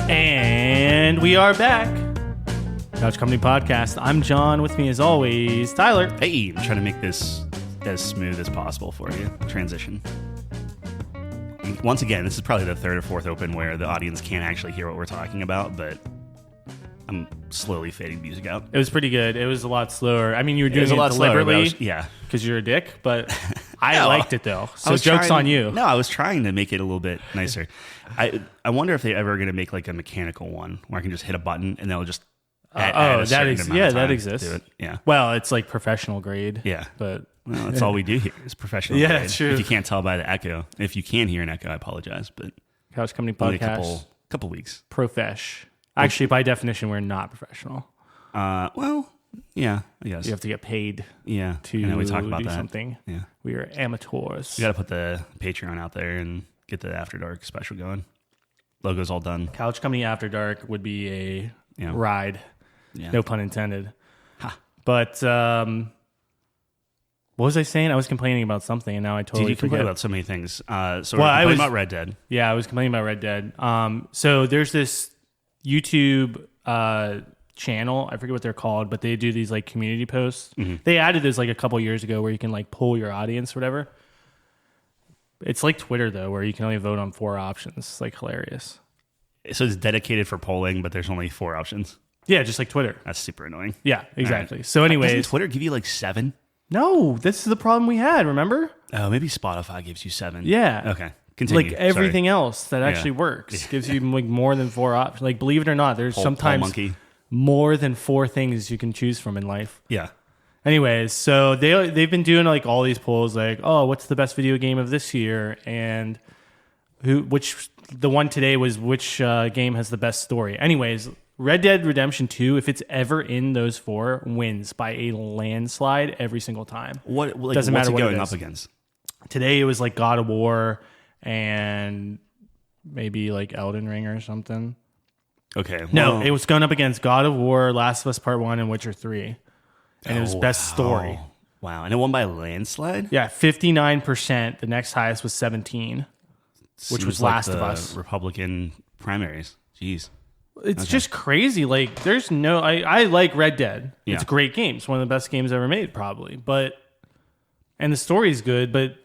And we are back. Couch Company Podcast. I'm John. With me, as always, Tyler. Hey, I'm trying to make this as smooth as possible for you. Transition. Once again, this is probably the third or fourth open where the audience can't actually hear what we're talking about, but I'm slowly fading music out. It was pretty good. It was a lot slower. I mean, you were doing it a lot deliberately, slower, because you're a dick, but I No. liked it, though. So joke's on you. No, I was trying to make it a little bit nicer. I wonder if they ever going to make like a mechanical one where I can just hit a button and they'll just add a certain amount of time that exists. to it. Yeah. Well, it's like professional grade. Yeah. But well, that's all we do here is professional Yeah, grade. true. If you can't tell by the echo. If you can hear an echo, I apologize, but Couch Company only Podcast. a couple weeks. Profesh. Actually, by definition, we're not professional. Well, yeah, I guess. You have to get paid Yeah, to and then we talk about do that. something. Yeah, We are amateurs. we got to put the Patreon out there and get the After Dark special going. Logo's all done. Couch Company After Dark would be a Yeah. ride. Yeah. No pun intended. Ha. But what was I saying? I was complaining about something, and now I totally Dude, you complain forget. about so many things. So Well, we're I complaining was- about Red Dead. Yeah, I was complaining about Red Dead. So there's this YouTube channel. I forget what they're called, but they do these like community posts. Mm-hmm. They added this like a couple years ago where you can like poll your audience or whatever. It's like Twitter though, where you can only vote on 4 options. It's like hilarious. So it's dedicated for polling, but there's only 4 options. Yeah, just like Twitter. That's super annoying. Yeah, exactly. Right. So anyways, Doesn't Twitter give you like 7? no, this is the problem we had, remember? Oh, maybe Spotify gives you 7. Yeah. Okay. Continue. Like everything Sorry. else that actually works gives you like more than 4 options. Like believe it or not, there's Poll sometimes monkey. more than 4 things you can choose from in life. Yeah. Anyways, so they've been doing like all these polls, like, oh, what's the best video game of this year, and the one today was which game has the best story. Anyways, Red Dead Redemption 2, if it's ever in those 4, wins by a landslide every single time. What like, Doesn't what's matter it what it going is. up against? Today it was like God of War and maybe like Elden Ring or something. Okay. No, well- it was going up against God of War, Last of Us Part 1, and Witcher 3. And it was best story. Wow. And it won by a landslide? Yeah, 59%. The next highest was 17, which was Seems like Last of the Us. Republican primaries. Jeez. It's just crazy. Like, there's no... I like Red Dead. Yeah. It's a great game. It's one of the best games ever made, probably. And the story's good, but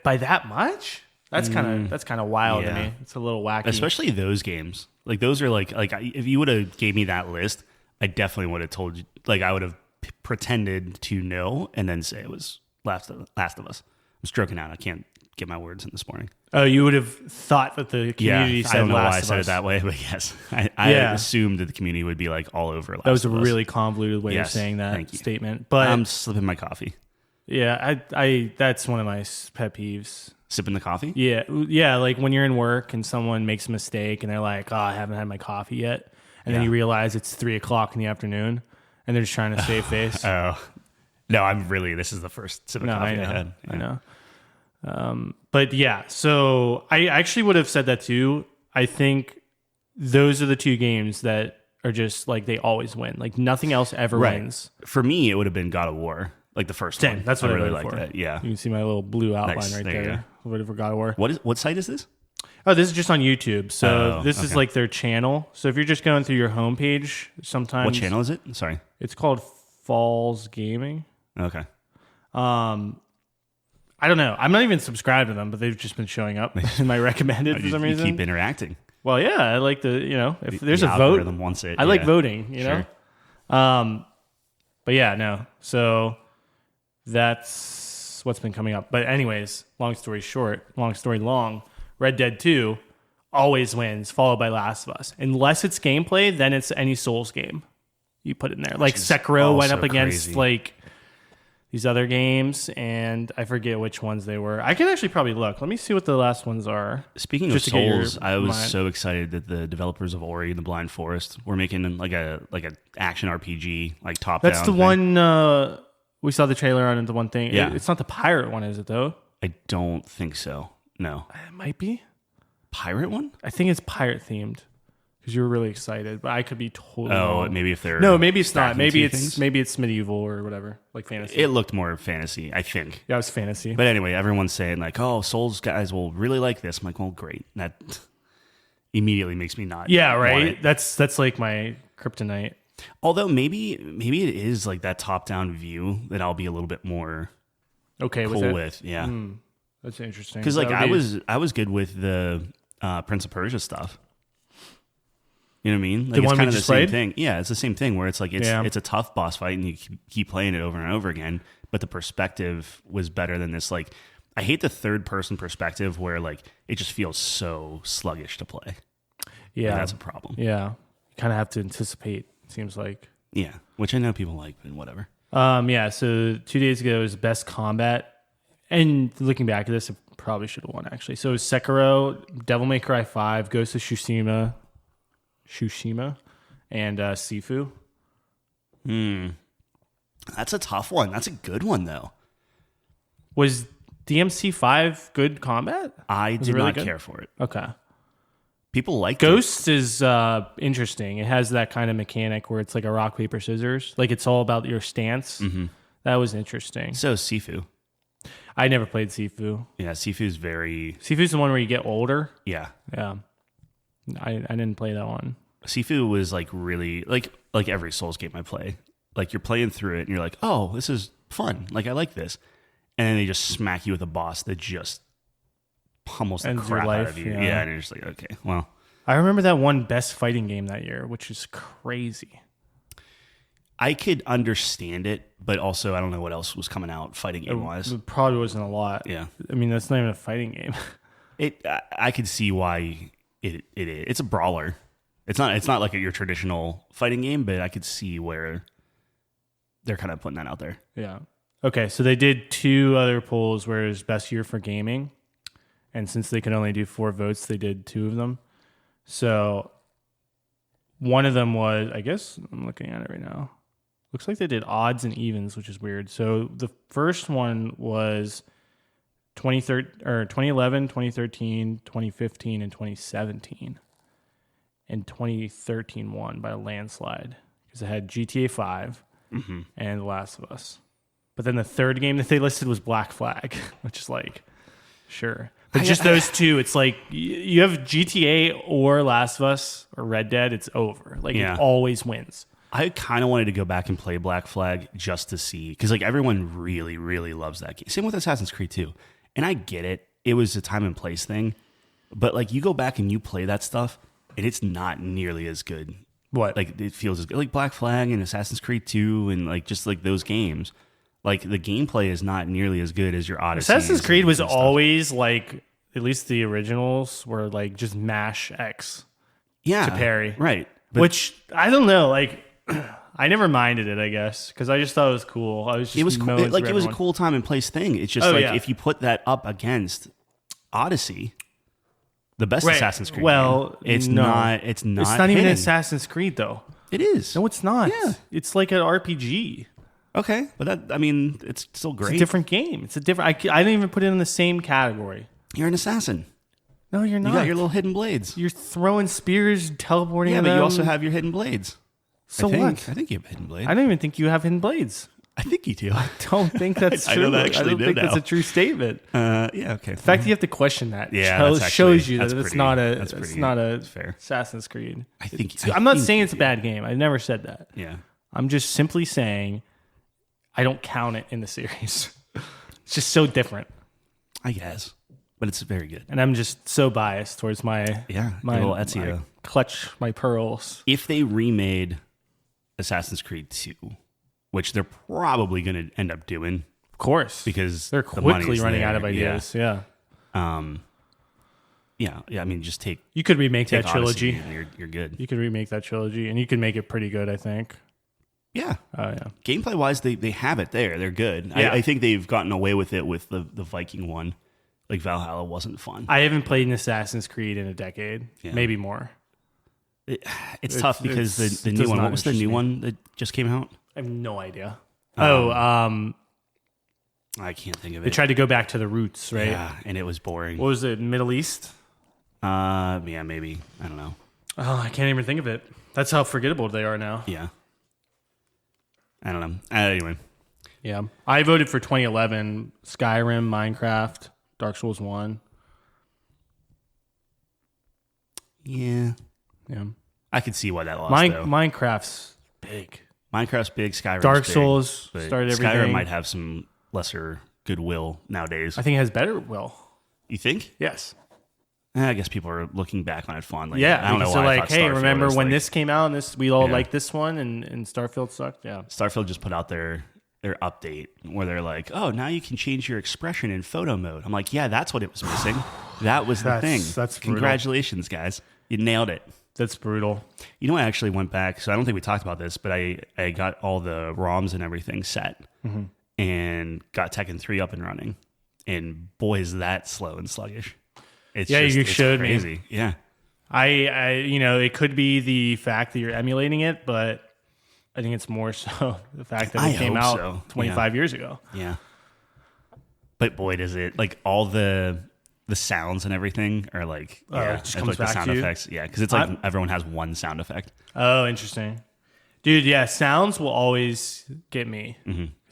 by that much? That's kind of wild to Yeah. me. It's a little wacky. Especially those games. Like, those are like if you would have gave me that list, I definitely would have told you. Like, I would have pretended to know and then say it was Last of Us. I'm stroking out. I can't get my words in this morning. Oh, you would have thought that the community said I don't know why I Last of said Us. it that way, but yes. I assumed that the community would be like all over Last That was a of Us. really convoluted way of Yes, saying that thank you. statement. But I'm slipping my coffee. yeah, I that's one of my pet peeves. Sipping the coffee? Yeah, like when you're in work and someone makes a mistake and they're like, "Oh, I haven't had my coffee yet," and then Yeah. you realize it's 3:00 in the afternoon, and they're just trying to save face. Oh. No, this is the first sip of No, coffee I know, had. I know. But yeah, so I actually would have said that too. I think those are the 2 games that are just like they always win. Like nothing else ever wins. For me, it would have been God of War, like the first Same. one. That's what I really voted liked for. that. Yeah. You can see my little blue outline Nice. right There you there. I voted for God of War. What site is this? Oh, this is just on YouTube. So Oh, this is okay. like their channel. So if you're just going through your homepage, sometimes What channel is it? Sorry. it's called Falls Gaming. Okay. I don't know. I'm not even subscribed to them, but they've just been showing up in my recommended for some You reason. keep interacting. Well, yeah, I like the, if there's The a vote, algorithm wants it. I like yeah. voting, Sure. But yeah, no. So that's what's been coming up. But anyways, long story short, long story long, Red Dead 2 always wins, followed by Last of Us. Unless it's gameplay, then it's any Souls game you put in there. Like is Sekiro went also up against crazy. like these other games, and I forget which ones they were. I can actually probably look. Let me see what the last ones are. Speaking Just of to get your Souls, I was mind. so excited that the developers of Ori and the Blind Forest were making like a action RPG, like top down. That's the one we saw the trailer on, and the one thing. Yeah. It's not the pirate one, is it though? I don't think so. No. It might be. Pirate one? I think it's pirate themed because you were really excited, but I could be totally Oh, wrong. maybe if they're No, maybe it's not. stacking Maybe two it's things? maybe it's medieval or whatever, like fantasy. It looked more fantasy, I think. Yeah, it was fantasy. But anyway, everyone's saying like, "Oh, Souls guys will really like this." I'm like, "Well, great." immediately makes me not. Yeah, want right. it. That's like my kryptonite. Although maybe it is like that top-down view that I'll be a little bit more Okay, cool with. Yeah, that's interesting. because like I was good with the Prince of Persia stuff. You know what I mean? Like, The it's one we kind of the just same played? thing. Yeah, it's the same thing where it's like it's a tough boss fight and you keep playing it over and over again. But the perspective was better than this. Like, I hate the third person perspective where like it just feels so sluggish to play. Yeah, And that's a problem. Yeah, you kind of have to anticipate. It seems like. Yeah, which I know people like, but whatever. Yeah. So 2 days ago was best combat, and looking back at this, it probably should have won actually. So it was Sekiro, Devil May Cry 5, Ghost of Tsushima, and Sifu. That's a tough one. That's a good one though. Was DMC 5 good combat? I Was did it really not good? care for it. Okay. People liked it. Ghost is interesting. It has that kind of mechanic where it's like a rock, paper, scissors. Like it's all about your stance. Mm-hmm. That was interesting. So Sifu. I never played Sifu. Yeah, Sifu's very... Sifu's the one where you get older. Yeah. Yeah. I didn't play that one. Sifu was like really... Like every Souls game I play. Like you're playing through it and you're like, oh, this is fun. Like I like this. And then they just smack you with a boss that just pummels the Ends your crap life, out of you. yeah. Yeah, and you're just like, okay, well... I remember that one best fighting game that year, which is crazy. I could understand it, but also I don't know what else was coming out fighting game wise. It probably wasn't a lot. Yeah. I mean, that's not even a fighting game. I could see why it is. It's a brawler. It's not like your traditional fighting game, but I could see where they're kind of putting that out there. Yeah. Okay, so they did 2 other polls where it was best year for gaming. And since they could only do 4 votes, they did 2 of them. So one of them was, I guess I'm looking at it right now. Looks like they did odds and evens, which is weird. So the first one was 2011, 2013, 2015, and 2017. And 2013 won by a landslide because it had GTA 5 and The Last of Us. But then the third game that they listed was Black Flag, which is like, sure. But just those 2, it's like you have GTA or Last of Us or Red Dead, it's over. Like Yeah. it always wins. I kind of wanted to go back and play Black Flag just to see, because like everyone really, really loves that game. Same with Assassin's Creed 2. And I get it. It was a time and place thing. But like you go back and you play that stuff, and it's not nearly as good. What? Like it feels as good. Like Black Flag and Assassin's Creed 2 and like just like those games. Like the gameplay is not nearly as good as your Odyssey. Assassin's Creed was always like, at least the originals were like just mash X to parry. Right. Which I don't know. Like I never minded it, I guess, because I just thought it was cool. I was just it was cool. mowing Like through it was a everyone. cool time and place thing. It's just if you put that up against Odyssey, the best Right. Assassin's Creed Well, game, it's no. not. It's not. It's not even hitting. Assassin's Creed though. It is. No, it's not. Yeah. It's like an RPG. Okay, but that, I mean, it's still great. It's a different game. It's a different. I didn't even put it in the same category. You're an assassin. No, you're not. You got your little hidden blades. You're throwing spears, teleporting. Yeah, but them. you also have your hidden blades. So I think. what? I think you have a hidden blade. I don't even think you have hidden blades. I think you do. Don't think that's I true. don't actually don't do think that's now. a true statement. Yeah. Okay. The fact that you have to question that Yeah, shows you that that's it's pretty- not that's a pretty- it's not a that's fair. Assassin's Creed. I think. I'm not saying it's a bad game. I never said that. Yeah. I'm just simply saying I don't count it in the series. It's just so different, I guess, but it's very good. and I'm just so biased towards my Yeah. my, little Ezio. my clutch my pearls. If they remade Assassin's Creed 2, which they're probably going to end up doing Of course, because they're the quickly money's running there. out of ideas. Yeah. Yeah. I mean, just take You could remake that Odyssey trilogy. and you're good. You could remake that trilogy, and you could make it pretty good. I think. Yeah. Oh yeah. Gameplay wise, they have it there. They're good. Yeah. I think they've gotten away with it with the Viking one. Like Valhalla wasn't fun. I haven't played an Assassin's Creed in a decade, Yeah. maybe more. It's tough because the it new does one. not What was the interest new me. one that just came out? I have no idea. I can't think of They it. tried to go back to the roots, right? Yeah, and it was boring. What was it? Middle East? Yeah, maybe. I don't know. Oh, I can't even think of it. That's how forgettable they are now. Yeah. I don't know. Anyway. Yeah. I voted for 2011, Skyrim, Minecraft, Dark Souls 1. Yeah. Yeah. I could see why that lost, though. Minecraft's big. Minecraft's big, Skyrim's Dark big, Souls but started everything. Skyrim might have some lesser goodwill nowadays. I think it has better will. You think? Yes. I guess people are looking back on it fondly. Yeah. I don't know why. So I like, thought hey, Starfield remember was when like, this came out and we all Yeah. liked this one and Starfield sucked? Yeah. Starfield just put out their update where they're like, oh, now you can change your expression in photo mode. I'm like, yeah, that's what it was missing. That was the thing. That's brutal. Congratulations, guys. You nailed it. That's brutal. You know, I actually went back, so I don't think we talked about this, but I got all the ROMs and everything set and got Tekken 3 up and running. And boy, is that slow and sluggish. It's you showed crazy. me. Yeah. I it could be the fact that you're emulating it, but I think it's more so the fact that it came out 25 years ago. Yeah. But boy, does it, like, all the sounds and everything are like, it just comes like back the sound to you? effects. Yeah, because it's like everyone has one sound effect. Oh, interesting. Dude, yeah, sounds will always get me.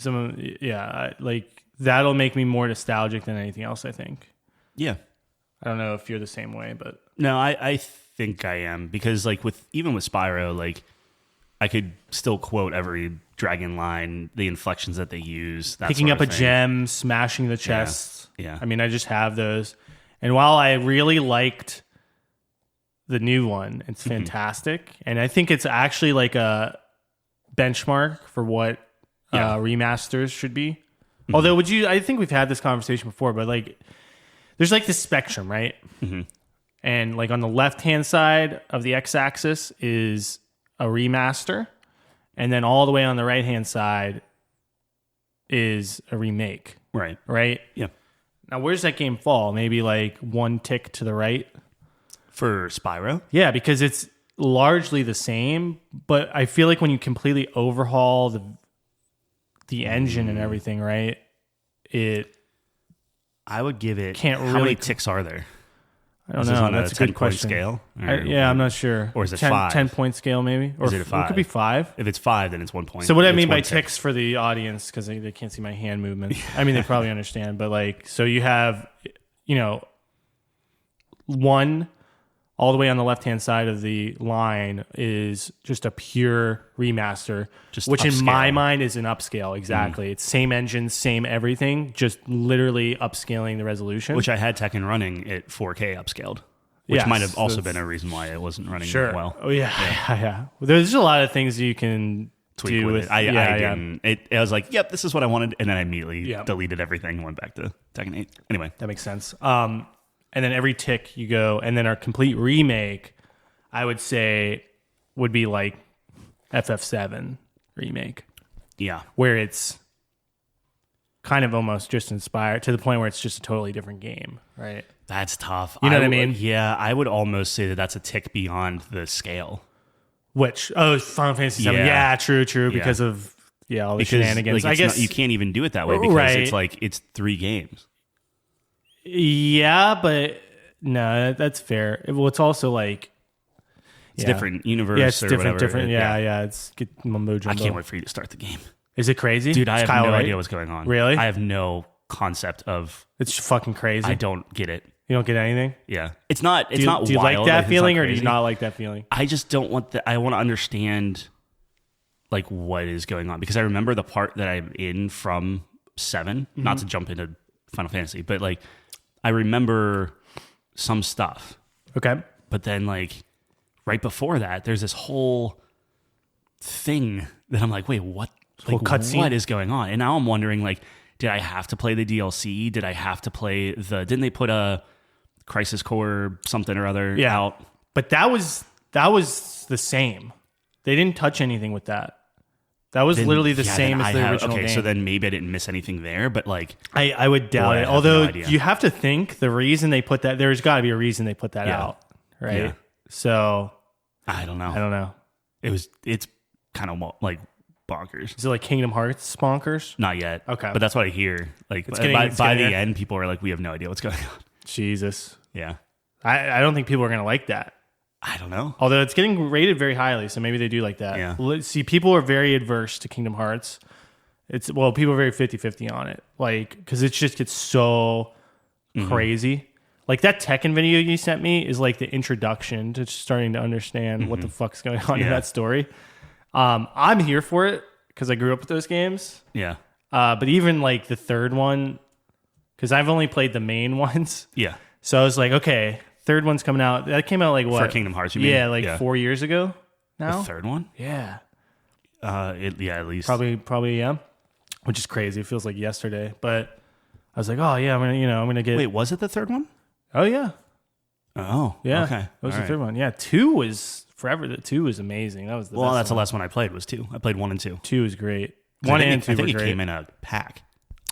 Like that'll make me more nostalgic than anything else, I think. Yeah. I don't know if you're the same way, but No, I think I am, because like even with Spyro, like I could still quote every dragon line, the inflections that they use, that picking sort up of a thing. gem, smashing the chest. Yeah. I mean, I just have those. And while I really liked the new one, it's fantastic. And I think it's actually like a benchmark for what remasters should be. Although, I think we've had this conversation before, but like, there's like this spectrum, right? And like on the left-hand side of the x-axis is a remaster. And then all the way on the right-hand side is a remake. Right. Right? Yeah. Now, where's that game fall? Maybe like one tick to the right? For Spyro? Yeah, because it's largely the same, but I feel like when you completely overhaul the engine and everything, right? I would give it. Can't how really many ticks are there? I don't Is this know. on That's a 10 good point question. scale? I'm not sure. Or is it 10, 5? 10-point scale, maybe? Or Is it a 5? It could be 5. If it's 5, then it's 1 point. So what I It's mean by 1 tick. ticks for the audience, because they can't see my hand movement. I mean, they probably understand, but like, so you have, one all the way on the left-hand side of the line is just a pure remaster, which in my mind is an upscale. Exactly. It's same engine, same everything, just literally upscaling the resolution. Which I had Tekken running at 4K upscaled. Which might have also been a reason why it wasn't running well. Oh, yeah. There's a lot of things you can Tweak do with it. I didn't. I was like, yep, this is what I wanted. And then I immediately deleted everything and went back to Tekken 8. Anyway. That makes sense. And then every tick you go, and then our complete remake, I would say, would be like FF7 remake. Yeah. Where it's kind of almost just inspired to the point where it's just a totally different game, right? That's tough. You know what I mean? Yeah, I would almost say that that's a tick beyond the scale. Which, Final Fantasy 7. Yeah, true, because of all the shenanigans. Like, I guess you can't even do it that way because it's like it's 3 games. Yeah, but no, that's fair. Well, it's also like it's different universe. Yeah, it's or different. Whatever. Different. Yeah. It's mumbo jumbo. I can't wait for you to start the game, Is it crazy, dude? I have have no idea what's going on. Really? I have no concept of. It's fucking crazy. I don't get it. You don't get anything. Yeah, it's not. It's not. Do you wild, like that feeling, or do you crazy. not like that feeling? I just don't want that. I want to understand, like, what is going on, because I remember the part that I'm in from 7. Not to jump into Final Fantasy, but like, I remember some stuff. Okay. But then, like, right before that, there's this whole thing that I'm like, wait, what? Like, what is going on? And now I'm wondering, like, did I have to play the DLC? Did I have to play didn't they put a Crisis Core something or other out? But that was the same. They didn't touch anything with that. That was literally the same as the original game. Okay, so then maybe I didn't miss anything there, but like... I would doubt it. Although you have to think the reason they put that... There's got to be a reason they put that out, right? Yeah. So... I don't know. It's kind of like bonkers. Is it like Kingdom Hearts bonkers? Not yet. Okay. But that's what I hear. Like, by the end, people are like, we have no idea what's going on. Jesus. Yeah. I don't think people are going to like that. I don't know. Although it's getting rated very highly, so maybe they do like that. Yeah. See, people are very adverse to Kingdom Hearts. People are very 50-50 on it. Like, because it just gets so crazy. Like that Tekken video you sent me is like the introduction to starting to understand what the fuck's going on in that story. I'm here for it because I grew up with those games. Yeah. But even like the third one, because I've only played the main ones. Yeah. So I was like, okay, third one's coming out. That came out like what? For Kingdom Hearts, you mean? Yeah, like 4 years ago now. The third one? Yeah. At least. Probably, yeah. Which is crazy. It feels like yesterday. But I was like, oh yeah, I'm gonna get. Wait, was it the third one? Oh yeah. Oh, yeah. Okay. That was the third one. Yeah, 2 was forever. The 2 was amazing. That was the best Well, that's one. the last one I played was 2. I played 1 and 2. 2 is great. 1 and 2 I think were it great. came in a pack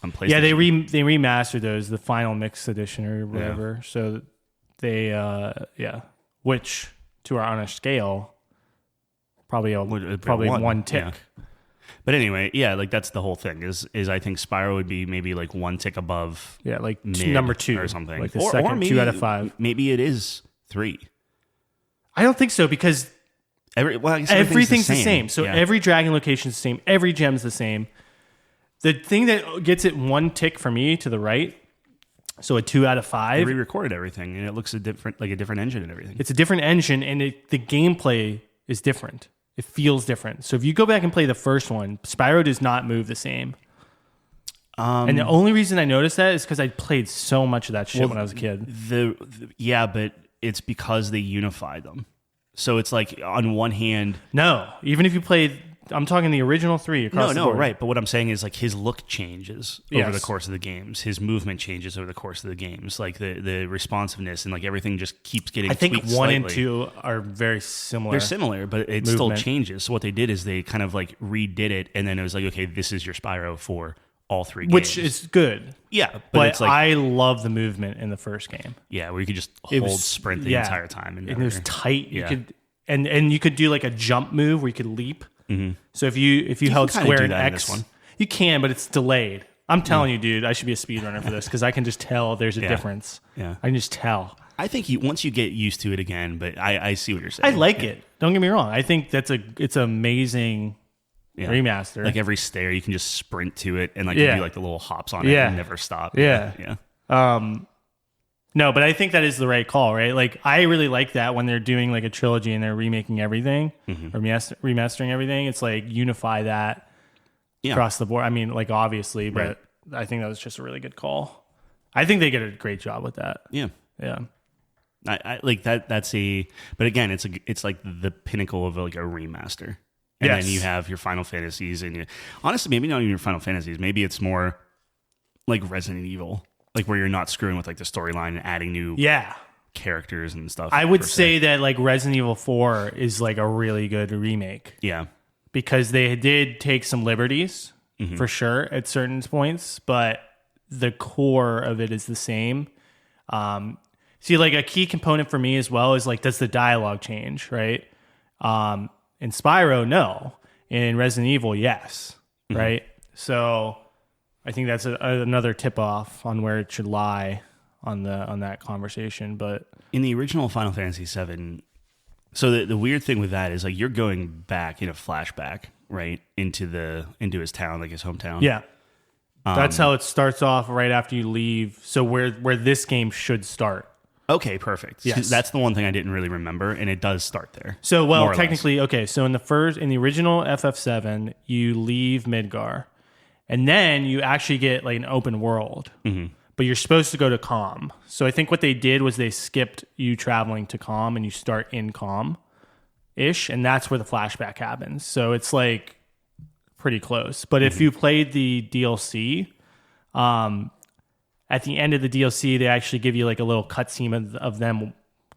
on PlayStation. Yeah, they remastered those, the final mix edition or whatever. Yeah. So they, which to our honest scale, probably one tick. Yeah. But anyway, yeah, like that's the whole thing. Is I think Spyro would be maybe like 1 tick above. Yeah, like number 2 or something, like the second or maybe, 2 out of 5. Maybe it is 3. I don't think so because everything's the same. So every dragon location is the same. Every gem's the same. The thing that gets it 1 tick for me to the right, so a 2 out of 5. They re-recorded everything, and it looks a different engine and everything. It's a different engine, and the gameplay is different. It feels different. So if you go back and play the first one, Spyro does not move the same. And the only reason I noticed that is because I played so much of that shit when I was a kid. But it's because they unified them. So it's like on one hand, no, even if you played, I'm talking the original 3 across the board. Right. But what I'm saying is like his look changes over the course of the games. His movement changes over the course of the games. Like the responsiveness and like everything just keeps getting tweaked I think 1 slightly. and 2 are very similar. They're similar, but it still changes. So what they did is they kind of like redid it, and then it was like, okay, this is your Spyro for all 3 games. Which is good. Yeah. But it's like, I love the movement in the first game. Yeah, where you could just sprint the entire time. And it was tight. Yeah. You could, and you could do like a jump move where you could leap. Mm-hmm. So if you held square and X, you can, but it's delayed. I'm telling you, dude, I should be a speedrunner for this because I can just tell there's a difference. Yeah. I can just tell. I think once you get used to it again, but I see what you're saying. I like it. Don't get me wrong. I think it's amazing remaster. Like every stair, you can just sprint to it and like do like the little hops on it and never stop. Yeah. No, but I think that is the right call, right? Like, I really like that when they're doing like a trilogy and they're remaking everything or remastering everything. It's like unify that across the board. I mean, like obviously, but I think that was just a really good call. I think they did a great job with that. Yeah, yeah. I like that. But again, it's like the pinnacle of like a remaster, and then you have your Final Fantasies, and honestly, maybe not even your Final Fantasies. Maybe it's more like Resident Evil. Like where you're not screwing with like the storyline and adding new characters and stuff. I would say that like Resident Evil 4 is like a really good remake. Yeah. Because they did take some liberties for sure at certain points, but the core of it is the same. See, like a key component for me as well is like, does the dialogue change, right? In Spyro, no. In Resident Evil, yes. Right? So I think that's another tip-off on where it should lie on that conversation. But in the original Final Fantasy VII, so the weird thing with that is like you're going back in a flashback, right, into his town, like his hometown. Yeah, that's how it starts off right after you leave. So where this game should start. Okay, perfect. Yes, that's the one thing I didn't really remember, and it does start there. So technically, okay. So in the original FF7, you leave Midgar. And then you actually get like an open world, but you're supposed to go to Calm. So I think what they did was they skipped you traveling to Calm and you start in Calm-ish, and that's where the flashback happens. So it's like pretty close. But if you played the DLC, at the end of the DLC, they actually give you like a little cutscene of them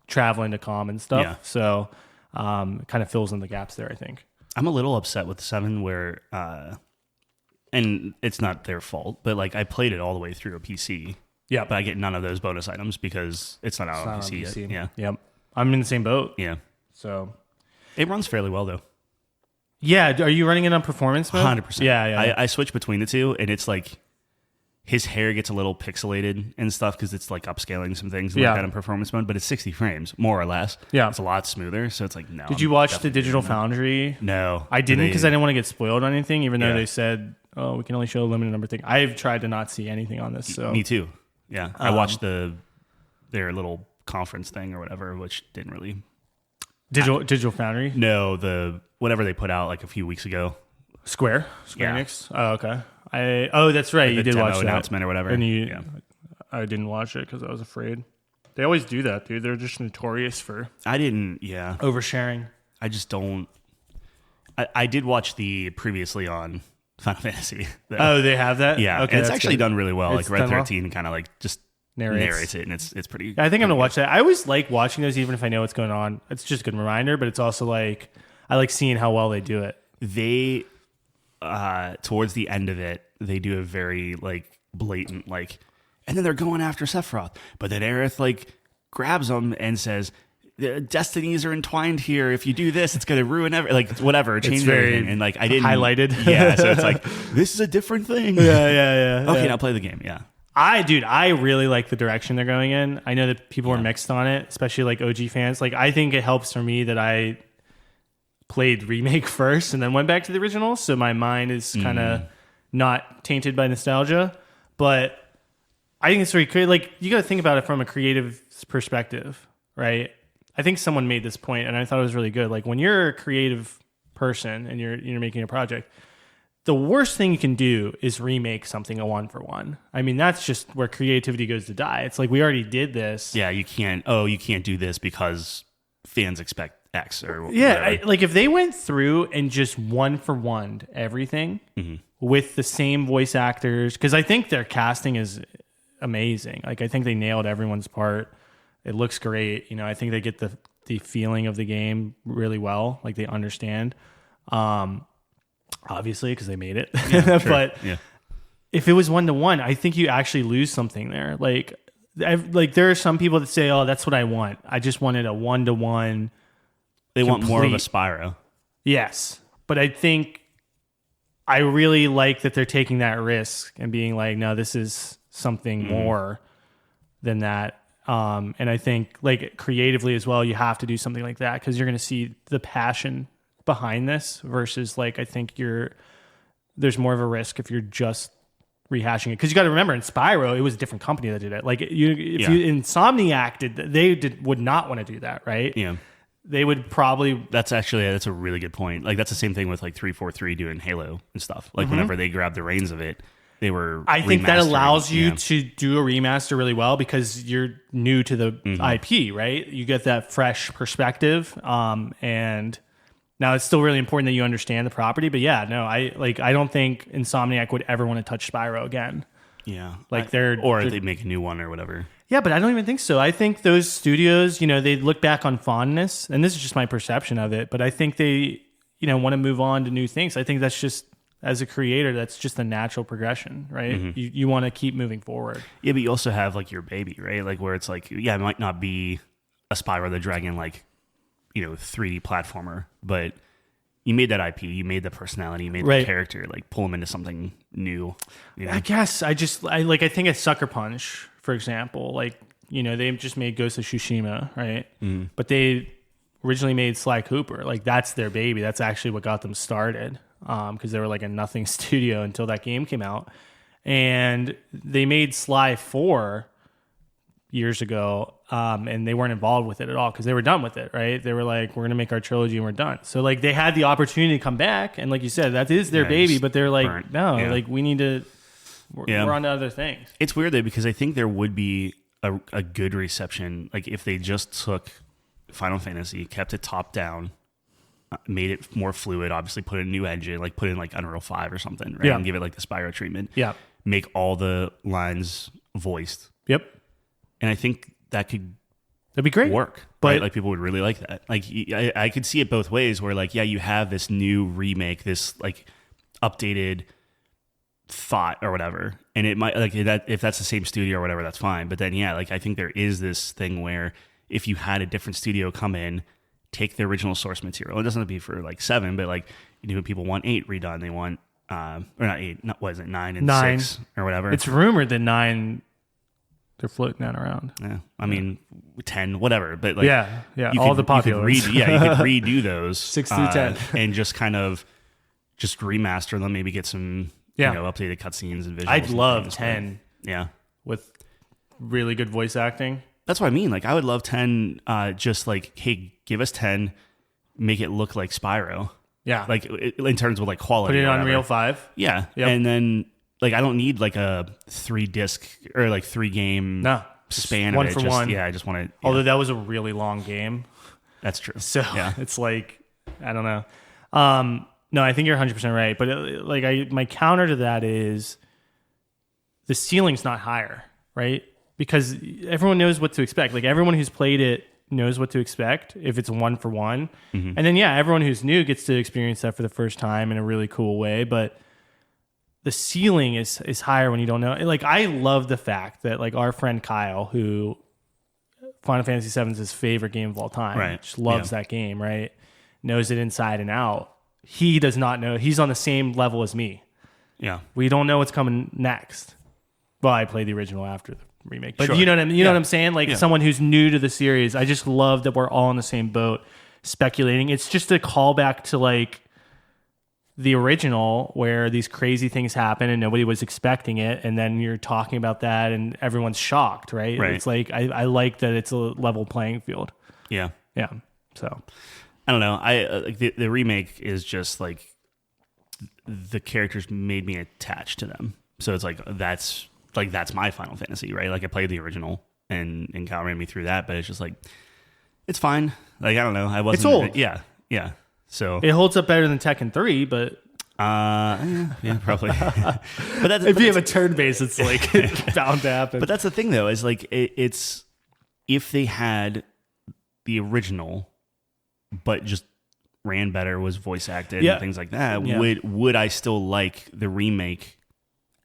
traveling to Calm and stuff. Yeah. So it kind of fills in the gaps there, I think. I'm a little upset with 7 where... and it's not their fault, but like I played it all the way through a PC. Yeah. But I get none of those bonus items because it's not out on PC yet. Yeah. Yep. I'm in the same boat. Yeah. So it runs fairly well though. Yeah. Are you running it on performance mode? 100%. Yeah. I switch between the two, and it's like his hair gets a little pixelated and stuff because it's like upscaling some things like that in performance mode, but it's 60 frames, more or less. Yeah. It's a lot smoother. So it's like, no. Did you watch the Digital Foundry? No. I didn't because I didn't want to get spoiled on anything, even though they said, oh, we can only show a limited number of things. I've tried to not see anything on this. So me too. Yeah. I watched the their little conference thing or whatever, which didn't really. Digital Foundry? No, whatever they put out like a few weeks ago. Square Yeah. Enix? Oh, okay. That's right. Like you did watch that announcement or whatever. And I didn't watch it because I was afraid. They always do that, dude. They're just notorious for oversharing. I just don't. I did watch the previously on Final Fantasy. Oh, they have that? Yeah. Okay, it's actually done really well. It's like Red done 13 kind of like just narrates it, and it's pretty. I think I'm going to watch that. I always like watching those even if I know what's going on. It's just a good reminder, but it's also like, I like seeing how well they do it. They, towards the end of it, they do a very like blatant like, and then they're going after Sephiroth, but then Aerith like grabs them and says, "The destinies are entwined here. If you do this, it's going to ruin like whatever, change everything." And like I didn't highlighted. Yeah, so it's like this is a different thing. Yeah. Okay, now play the game. Yeah. I really like the direction they're going in. I know that people are mixed on it, especially like OG fans. Like I think it helps for me that I played Remake first and then went back to the original, so my mind is kind of not tainted by nostalgia. But I think it's very creative. Like you got to think about it from a creative perspective, right? I think someone made this point, and I thought it was really good. Like when you're a creative person and you're making a project, the worst thing you can do is remake something a one for one. I mean, that's just where creativity goes to die. It's like we already did this. Yeah, you can't do this because fans expect X or like if they went through and just one for one everything with the same voice actors, because I think their casting is amazing. Like I think they nailed everyone's part. It looks great. You know, I think they get the feeling of the game really well. Like they understand. Obviously, because they made it. Yeah, sure. But if it was 1-to-1, I think you actually lose something there. Like there are some people that say, "Oh, that's what I want. I just wanted a 1-to-1." They want more of a Spyro. Yes, but I think I really like that they're taking that risk and being like, "No, this is something more than that." And I think like creatively as well, you have to do something like that because you're going to see the passion behind this versus like I think there's more of a risk if you're just rehashing it, because you got to remember in Spyro it was a different company that did it. Like Insomniac would not want to do that, right? Yeah, they would probably. That's a really good point. Like that's the same thing with like 343 doing Halo and stuff. Like whenever they grabbed the reins of it, they were. I think that allows you to do a remaster really well because you're new to the IP, right? You get that fresh perspective, and now it's still really important that you understand the property. But yeah, no, I don't think Insomniac would ever want to touch Spyro again. Yeah, like they'd make a new one or whatever. Yeah, but I don't even think so. I think those studios, they look back on fondness, and this is just my perception of it. But I think they, want to move on to new things. I think that's just. As a creator, that's just a natural progression, right? You want to keep moving forward. Yeah, but you also have like your baby, right? Like where it's like, it might not be a Spyro the Dragon, like, 3D platformer, but you made that IP, you made the personality, you made the character, like pull them into something new. I guess I think a Sucker Punch, for example, like, they just made Ghost of Tsushima, right? But they originally made Sly Cooper. Like that's their baby. That's actually what got them started. Because they were like a nothing studio until that game came out. And they made Sly 4 years ago, and they weren't involved with it at all because they were done with it, right? They were like, we're going to make our trilogy and we're done. So like they had the opportunity to come back, and like you said, that is their baby, but they're like, like we need to, we're on to other things. It's weird though, because I think there would be a good reception, like if they just took Final Fantasy, kept it top down, made it more fluid, obviously put in a new engine, like put in like Unreal 5 or something, right? And give it like the Spyro treatment. Yeah. Make all the lines voiced. Yep. And I think that'd be great. Work. But right? Like people would really like that. Like I could see it both ways where like, you have this new remake, this like updated thought or whatever. And it might like that, if that's the same studio or whatever, that's fine. But then, like I think there is this thing where if you had a different studio come in, take the original source material. It doesn't have to be for like 7, but like people want 8 redone. They want or not 8. What is it? 9 and 6 or whatever. It's rumored that 9 they're floating that around. Yeah, I mean 10, whatever. But like all the popular. You could redo those 6 through 10 and just kind of just remaster them. Maybe get some updated cutscenes and visuals. I'd love 10. Yeah, with really good voice acting. That's what I mean. Like, I would love 10, just like, hey, give us 10, make it look like Spyro. Yeah. Like, in terms of like quality. Put it or on whatever. Unreal 5. Yeah. Yep. And then, like, I don't need like a 3-disc or like 3-game span one of it. for Just, one. yeah, I just want to. Yeah. Although that was a really long game. That's true. So yeah. it's like, I don't know. No, I think you're 100% right. But my counter to that is the ceiling's not higher, right? Because everyone knows what to expect. Like, everyone who's played it knows what to expect if it's one for one. Mm-hmm. And then, everyone who's new gets to experience that for the first time in a really cool way. But the ceiling is higher when you don't know. Like, I love the fact that, like, our friend Kyle, who Final Fantasy VII is his favorite game of all time, right? Just loves that game, right? Knows it inside and out. He does not know. He's on the same level as me. Yeah. We don't know what's coming next. Well, I played the original after the remake. But sure. you know what I'm saying? Like, someone who's new to the series, I just love that we're all in the same boat speculating. It's just a callback to, like, the original where these crazy things happen and nobody was expecting it, and then you're talking about that and everyone's shocked, right? It's like, I like that it's a level playing field. Yeah. Yeah. So I don't know. Like the remake is just like the characters made me attached to them. So it's like that's my Final Fantasy, right? Like, I played the original and Kyle ran me through that, but it's just like, it's fine. Like, I don't know. I wasn't. It's old. Yeah. So it holds up better than Tekken 3, but yeah, probably. But that's, if you have a turn base, it's like bound to happen. But that's the thing, though, is like it's if they had the original, but just ran better, was voice acted, and things like that, would I still like the remake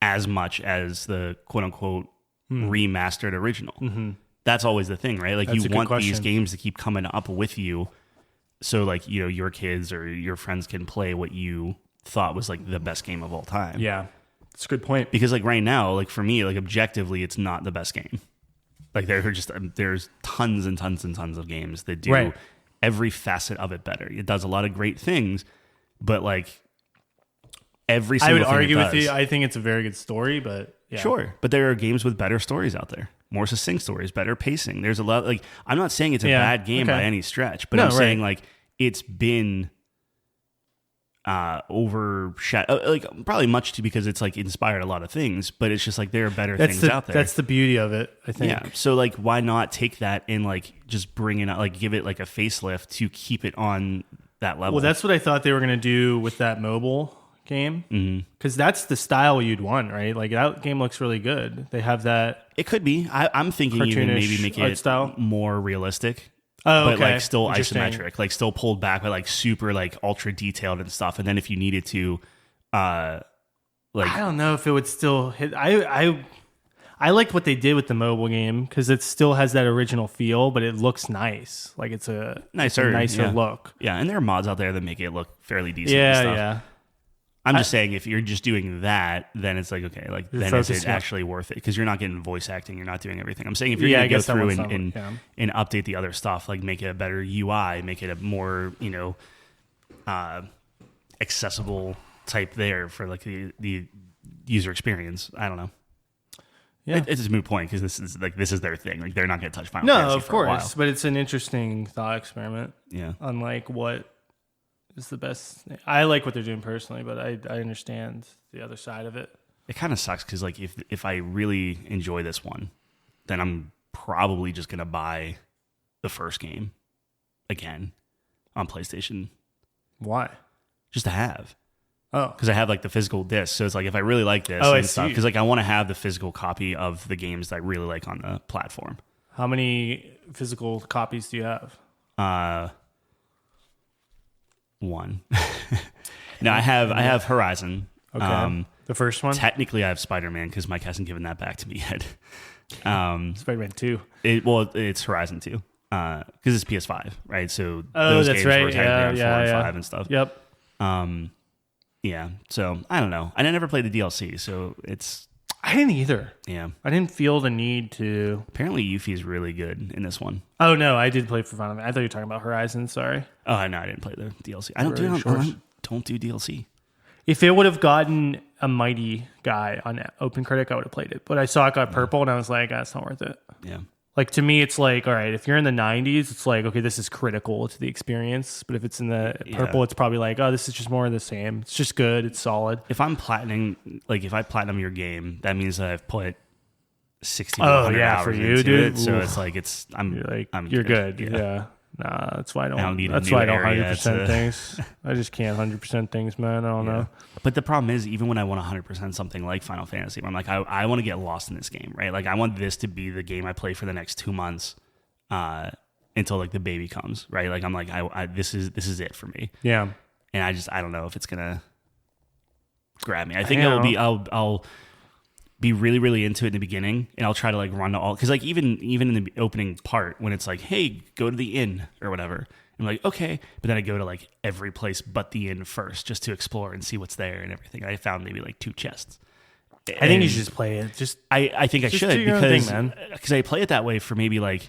as much as the quote unquote remastered original? Mm-hmm. That's always the thing, right? Like, you want these games to keep coming up with you. So, like, your kids or your friends can play what you thought was, like, the best game of all time. Yeah, that's a good point. Because, like, right now, like, for me, like, objectively, it's not the best game. Like, there's tons and tons and tons of games that do every facet of it better. It does a lot of great things, but, like, every single thing I would argue it with does, you. I think it's a very good story, but yeah. Sure. But there are games with better stories out there. More succinct stories, better pacing. There's a lot, like, I'm not saying it's a bad game by any stretch, but I'm saying, like, it's been overshadowed, like, probably much too, because it's, like, inspired a lot of things, but it's just like there are better things out there. That's the beauty of it, I think. Yeah. So, like, why not take that and, like, just bring it out, like, give it like a facelift to keep it on that level? Well, that's what I thought they were going to do with that mobile game, because that's the style you'd want, right? Like, that game looks really good. They have that. It could be. I'm thinking even maybe make it style more realistic. Oh, but like still isometric, like still pulled back, but like super like ultra detailed and stuff. And then if you needed to, like, I don't know if it would still hit. I liked what they did with the mobile game because it still has that original feel, but it looks nice. Like, it's a nicer look. Yeah, and there are mods out there that make it look fairly decent. And stuff. Yeah. I'm just saying, if you're just doing that, then it's like, okay, like, then is it actually worth it? Because you're not getting voice acting, you're not doing everything. I'm saying, if you're going to go through and update the other stuff, like, make it a better UI, make it a more, accessible type there for, like, the user experience. I don't know. Yeah, it's a moot point because this is their thing. Like, they're not going to touch Final Fantasy of course, but it's an interesting thought experiment. Yeah, on like what is the best. I like what they're doing personally, but I understand the other side of it. It kind of sucks because, like, if I really enjoy this one, then I'm probably just gonna buy the first game again on PlayStation. Why? Just to have. Oh, because I have, like, the physical disc, so it's like, if I really like this and stuff, because, like, I want to have the physical copy of the games that I really like on the platform. How many physical copies do you have? One. No, I have Horizon. Okay. The first one? Technically, I have Spider-Man because Mike hasn't given that back to me yet. Spider-Man 2. It's Horizon 2 because it's PS5, right? So those games right. were technically on 4 and 5 and stuff. Yep. Yeah. So I don't know. I never played the DLC, so it's. I didn't either. Yeah. I didn't feel the need to. Apparently, Yuffie is really good in this one. Oh no, I did play for Final Fantasy. I thought you were talking about Horizon. Sorry. Oh no, I didn't play the DLC. I don't do DLC. If it would have gotten a mighty guy on Open Critic, I would have played it. But I saw it got purple, and I was like, that's not worth it. Yeah. Like to me, it's like, all right, if you're in the 90s, it's like, okay, this is critical to the experience. But if it's in the purple, it's probably like, oh, this is just more of the same. It's just good. It's solid. If I'm platinum, like if I platinum your game, that means that I've put 60 to Oh 100 yeah, hours for you, into dude. it. So Oof. it's like You're good. Yeah. Nah, that's why I don't need a that's new why I don't area 100% things. I just can't 100% things, man. I don't know. But the problem is, even when I want 100% something like Final Fantasy, where I'm like, I want to get lost in this game, right? Like, I want this to be the game I play for the next 2 months until like the baby comes, right? Like, I'm like, this is it for me. Yeah. And I don't know if it's gonna grab me. I think I'll be really, really into it in the beginning, and I'll try to like run to all, because like even in the opening part when it's like, hey, go to the inn or whatever, I'm like, okay, but then I go to like every place but the inn first just to explore and see what's there and everything. I found maybe like 2 chests. I think you should just play it. I think I should, do your own because thing, man. I play it that way for maybe like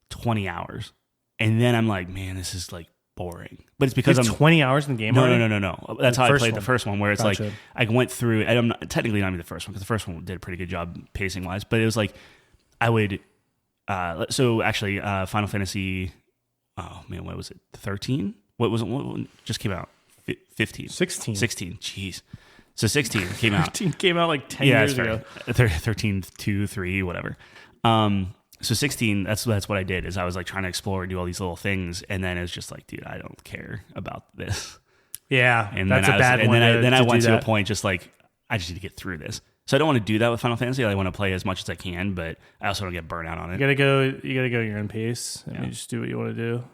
20 hours, and then I'm like, man, this is like boring. But it's because I'm 20 hours in the game. No. That's The how I first played one. the first one, where it's Gotcha. like I went through. And I'm not, technically not even the first one, because the first one did a pretty good job pacing wise. But it was like I would. So actually, Final Fantasy. Oh man, what was it? 13? What was it? What just came out? 15. 16. 16. Jeez. So 16 came out. 13 came out like 10 years ago. 13, 2, 3, whatever. So 16, that's what I did, is I was like trying to explore and do all these little things, and then it's just like, dude, I don't care about this. Yeah, And that's then a bad one. Then I went to a that. point just like, I just need to get through this. So I don't want to do that with Final Fantasy. I want to play as much as I can, but I also don't get burnt out on it. You gotta go your own pace, and you just do what you want to do.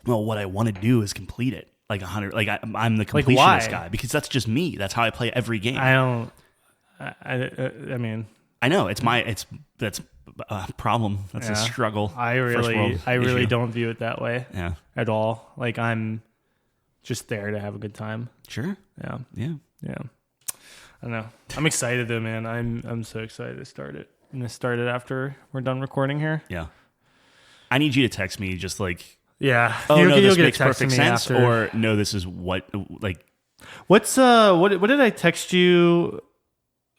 Well, what I want to do is complete it. Like 100, like I'm the completionist guy, because that's just me. That's how I play every game. I mean, I know that's a problem. That's a struggle. I really don't view it that way. Yeah. At all. Like, I'm just there to have a good time. Sure. Yeah. Yeah. I don't know. I'm excited though, man. I'm so excited to start it. I'm gonna start it after we're done recording here. Yeah. I need you to text me just like, yeah. oh no, this get makes a text perfect from me sense, after. or no, this is what, like. What's what did I text you?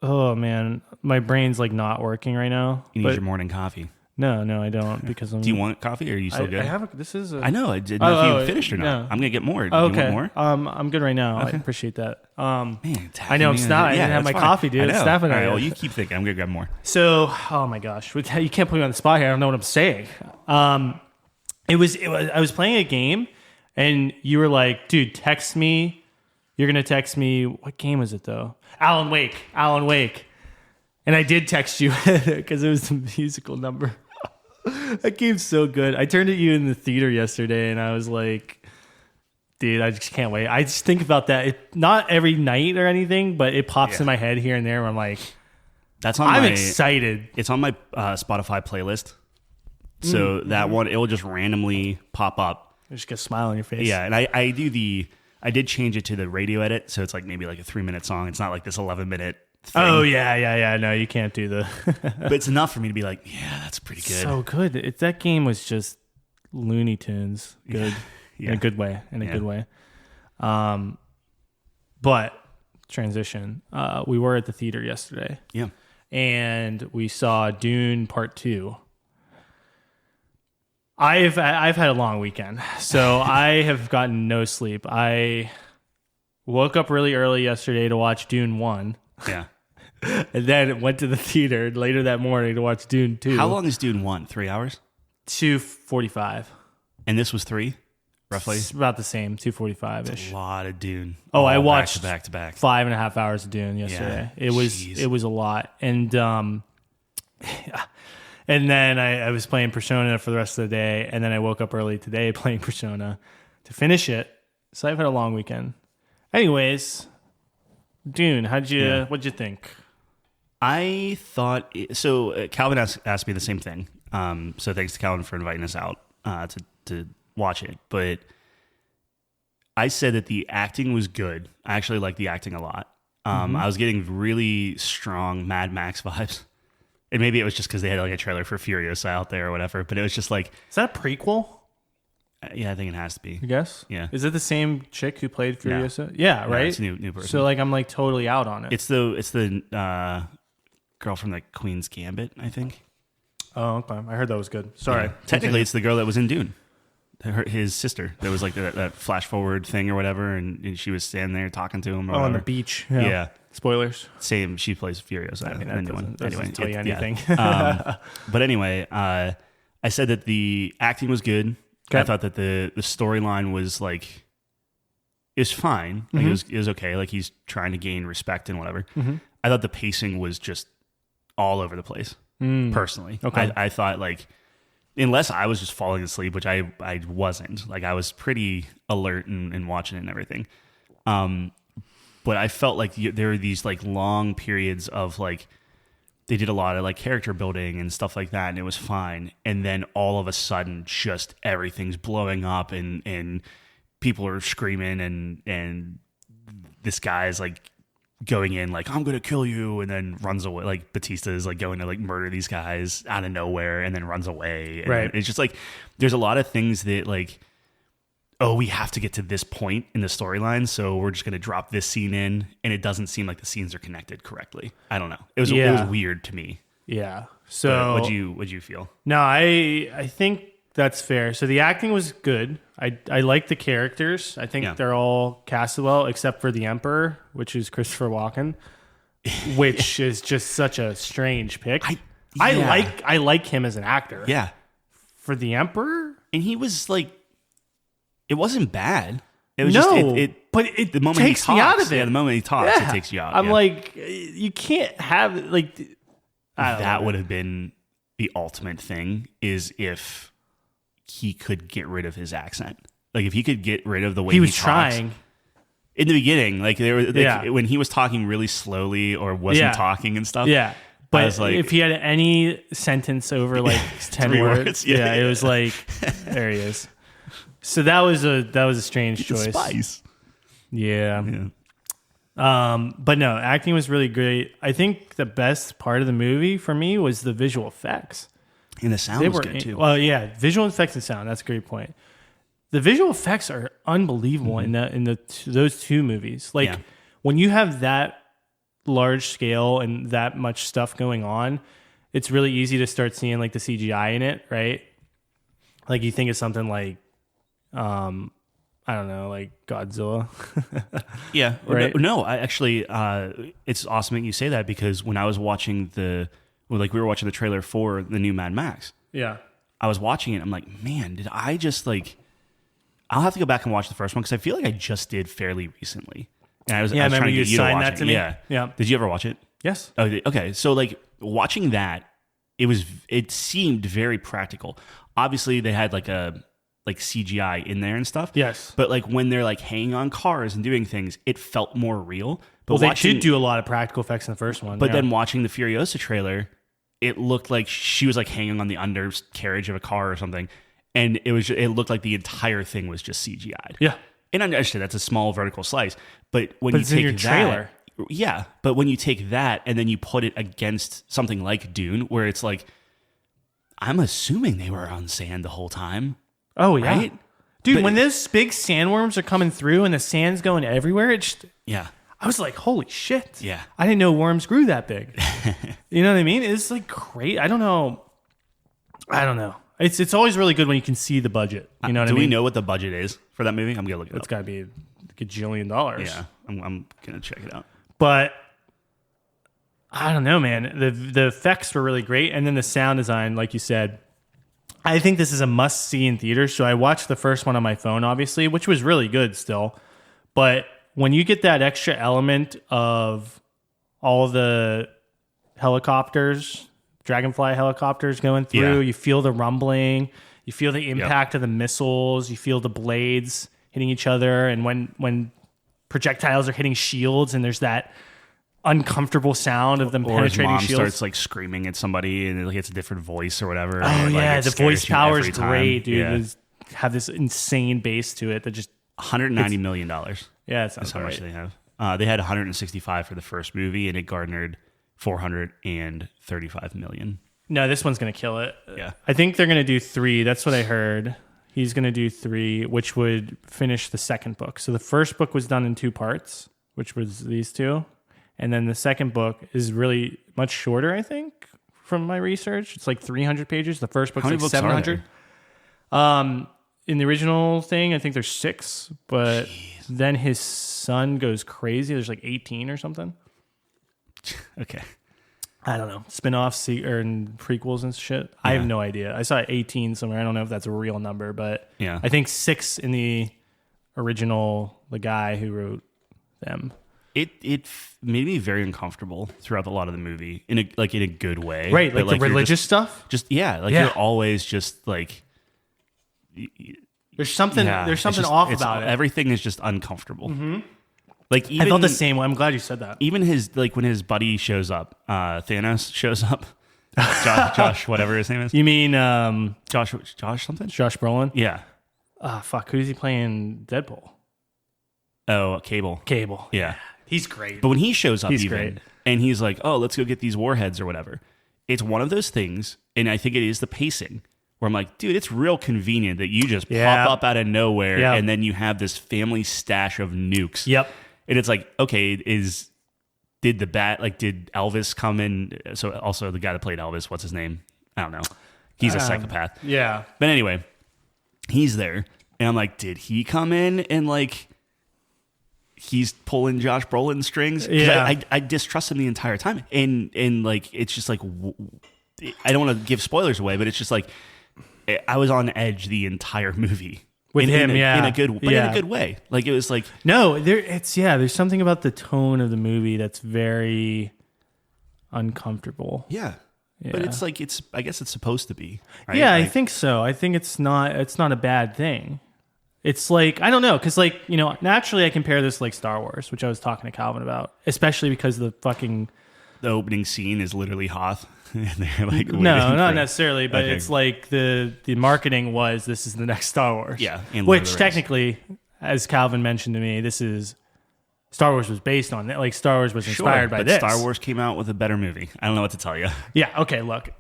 Oh man, my brain's like not working right now. You need your morning coffee. No, I don't, because I'm. Do you want coffee, or are you still good? I have. This is. I know. I didn't know if you finished or not. no. I'm gonna get more. Do Oh, you okay. want more? I'm good right now. Okay. I appreciate that. Man, I know I'm not. I didn't have my coffee, dude. It's snapping All at right, you. well, you keep thinking. I'm gonna grab more. So, oh my gosh, you can't put me on the spot here. I don't know what I'm saying. It was. I was playing a game, and you were like, "Dude, text me." You're gonna text me. What game was it though? Alan Wake. And I did text you because it was the musical number. That game's so good. I turned at you in the theater yesterday, and I was like, dude, I just can't wait. I just think about that. Not every night or anything, but it pops in my head here and there where I'm like, I'm excited. It's on my Spotify playlist. So that one, it will just randomly pop up. You just get a smile on your face. Yeah, and I did change it to the radio edit, so it's like maybe like a 3-minute song. It's not like this 11-minute thing. Oh, yeah. No, you can't do the... But it's enough for me to be like, yeah, that's pretty good. So good. That game was just Looney Tunes. Good. Yeah. In a good way. Good way. But, transition. We were at the theater yesterday. Yeah. And we saw Dune Part 2. I've had a long weekend, so I have gotten no sleep. I woke up really early yesterday to watch Dune 1. Yeah. And then went to the theater later that morning to watch Dune 2. How long is Dune 1? 3 hours? 2:45. And this was 3, roughly? It's about the same, 2:45-ish. A lot of Dune. Oh, I watched back to back. 5.5 hours of Dune yesterday. Yeah. It was a lot. And and then I was playing Persona for the rest of the day, and then I woke up early today playing Persona to finish it. So I've had a long weekend. Anyways, Dune, what'd you think? I thought so. Calvin asked me the same thing. So thanks to Calvin for inviting us out to watch it. But I said that the acting was good. I actually liked the acting a lot. I was getting really strong Mad Max vibes. And maybe it was just because they had like a trailer for Furiosa out there or whatever. But it was just like, is that a prequel? Yeah, I think it has to be. I guess. Yeah. Is it the same chick who played Furiosa? No. Yeah, right. It's a new person. So like I'm totally out on it. It's the girl from the Queen's Gambit, I think. Oh, okay. I heard that was good. Sorry. Yeah. Technically, it's the girl that was in Dune. His sister. There was like that flash forward thing or whatever, and she was standing there talking to him. Or on the whatever. beach. Yeah. Spoilers. Same. She plays Furiosa. I mean, that doesn't anyway, tell you anything. Yeah. But anyway, I said that the acting was good. Okay. I thought that the storyline was like, it was fine. Like it was okay. Like he's trying to gain respect and whatever. I thought the pacing was just all over the place. Personally, Okay. I thought like, unless I was just falling asleep, which I wasn't. Like I was pretty alert and watching it and everything. But I felt like there were these like long periods of like, they did a lot of like character building and stuff like that, and it was fine. And then all of a sudden, just everything's blowing up and people are screaming and this guy's like going in like, I'm gonna kill you, and then runs away. Like Batista is like going to like murder these guys out of nowhere and then runs away. And right. It's just like there's a lot of things that like, oh, we have to get to this point in the storyline, so we're just gonna drop this scene in, and it doesn't seem like the scenes are connected correctly. I don't know. It was weird to me. Yeah. So what'd you feel? No, I think that's fair. So the acting was good. I like the characters. I think they're all casted well, except for the Emperor, which is Christopher Walken, which is just such a strange pick. I like him as an actor. Yeah. For the Emperor, and he was like, it wasn't bad. It was but it the moment takes he talks, me out of it. Yeah, the moment he talks, it takes you out. I'm like, you can't have like that would have been the ultimate thing, is if he could get rid of his accent. Like if he could get rid of the way he was talks. trying In the beginning, like there was when he was talking really slowly or wasn't talking and stuff. Yeah. But I was like, if he had any sentence over like 10 3 words, yeah, it was like, there he is. So that was a strange choice. Spice. Yeah. But no, acting was really great. I think the best part of the movie for me was the visual effects. And the sound was good too. Well, yeah, visual effects and sound. That's a great point. The visual effects are unbelievable in those two movies. Like when you have that large scale and that much stuff going on, it's really easy to start seeing like the CGI in it, right? Like you think of something like, I don't know, like Godzilla. Yeah, right. No, I actually, it's awesome that you say that, because when I was watching we were watching the trailer for the new Mad Max. Yeah, I was watching it. I'm like, man, did I just like? I'll have to go back and watch the first one, because I feel like I just did fairly recently. And I was trying to get you to watch it. To me. Yeah. Did you ever watch it? Yes. Oh, okay. So like watching that, it seemed very practical. Obviously, they had like CGI in there and stuff. Yes. But like when they're like hanging on cars and doing things, it felt more real. But they did do a lot of practical effects in the first one. But then watching the Furiosa trailer, it looked like she was like hanging on the undercarriage of a car or something, and it looked like the entire thing was just CGI'd. Yeah. And I understand that's a small vertical slice, but when you it's take in your trailer. yeah, but when you take that and then you put it against something like Dune, where it's like, I'm assuming they were on sand the whole time. Oh yeah, right? Dude. When those big sandworms are coming through and the sand's going everywhere, I was like, holy shit. Yeah. I didn't know worms grew that big. You know what I mean? It's like great. I don't know. It's always really good when you can see the budget. You know what I mean? Do we know what the budget is for that movie? I'm going to look it up. It's got to be a gajillion dollars. Yeah. I'm going to check it out. But I don't know, man. The effects were really great. And then the sound design, like you said, I think this is a must see in theaters. So I watched the first one on my phone, obviously, which was really good still. But when you get that extra element of all the helicopters, Dragonfly helicopters going through, you feel the rumbling, you feel the impact of the missiles, you feel the blades hitting each other, and when projectiles are hitting shields and there's that uncomfortable sound of them penetrating mom shields. Starts like screaming at somebody and it gets a different voice or whatever. Oh yeah, the voice power is great, dude. Yeah. Have this insane bass to it that just $190 million. Yeah, it sounds That's how much right. they have. They had 165 for the first movie, and it garnered 435 million. No, this one's gonna kill it. Yeah, I think they're gonna do 3. That's what I heard. He's gonna do 3, which would finish the second book. So the first book was done in 2 parts, which was these 2, and then the second book is really much shorter. I think from my research. It's like 300 pages. The first book's How many like books 700. In the original thing, I think there's 6, but then his son goes crazy. There's like 18 or something. Okay. I don't know. Spin-offs or prequels and shit. I have no idea. I saw 18 somewhere. I don't know if that's a real number, but I think 6 in the original, the guy who wrote them. It made me very uncomfortable throughout a lot of the movie in a good way. Right, like the religious stuff? You're always just like... There's something off about it. Everything is just uncomfortable. Mm-hmm. Like even, I felt the same way. I'm glad you said that. Even when his buddy shows up, Thanos shows up. Josh, whatever his name is. You mean Josh something? Josh Brolin? Yeah. Fuck. Who's he playing Deadpool? Oh, Cable. Yeah. He's great. But when he shows up, he's great. And he's like, "Oh, let's go get these warheads or whatever." It's one of those things, and I think it is the pacing. Where I'm like, dude, it's real convenient that you just pop up out of nowhere and then you have this family stash of nukes. Yep. And it's like, okay, did Elvis come in? So also the guy that played Elvis, what's his name? I don't know. He's a psychopath. Yeah. But anyway, he's there. And I'm like, did he come in and like he's pulling Josh Brolin strings? Yeah. I distrust him the entire time. And like, it's just like, I don't want to give spoilers away, but it's just like, I was on edge the entire movie with him, in a good way. Like it was like there's something about the tone of the movie that's very uncomfortable. Yeah. But it's like I guess it's supposed to be. Right? Yeah, I think so. I think it's not a bad thing. It's like I don't know because like naturally I compare this like Star Wars, which I was talking to Calvin about, especially because the opening scene is literally Hoth. And they're like, no, not necessarily, but it's like the marketing was this is the next Star Wars. Yeah. Which technically, as Calvin mentioned to me, this is Star Wars was based on it. Like Star Wars was inspired by this. Star Wars came out with a better movie. I don't know what to tell you. Yeah. Okay. Look,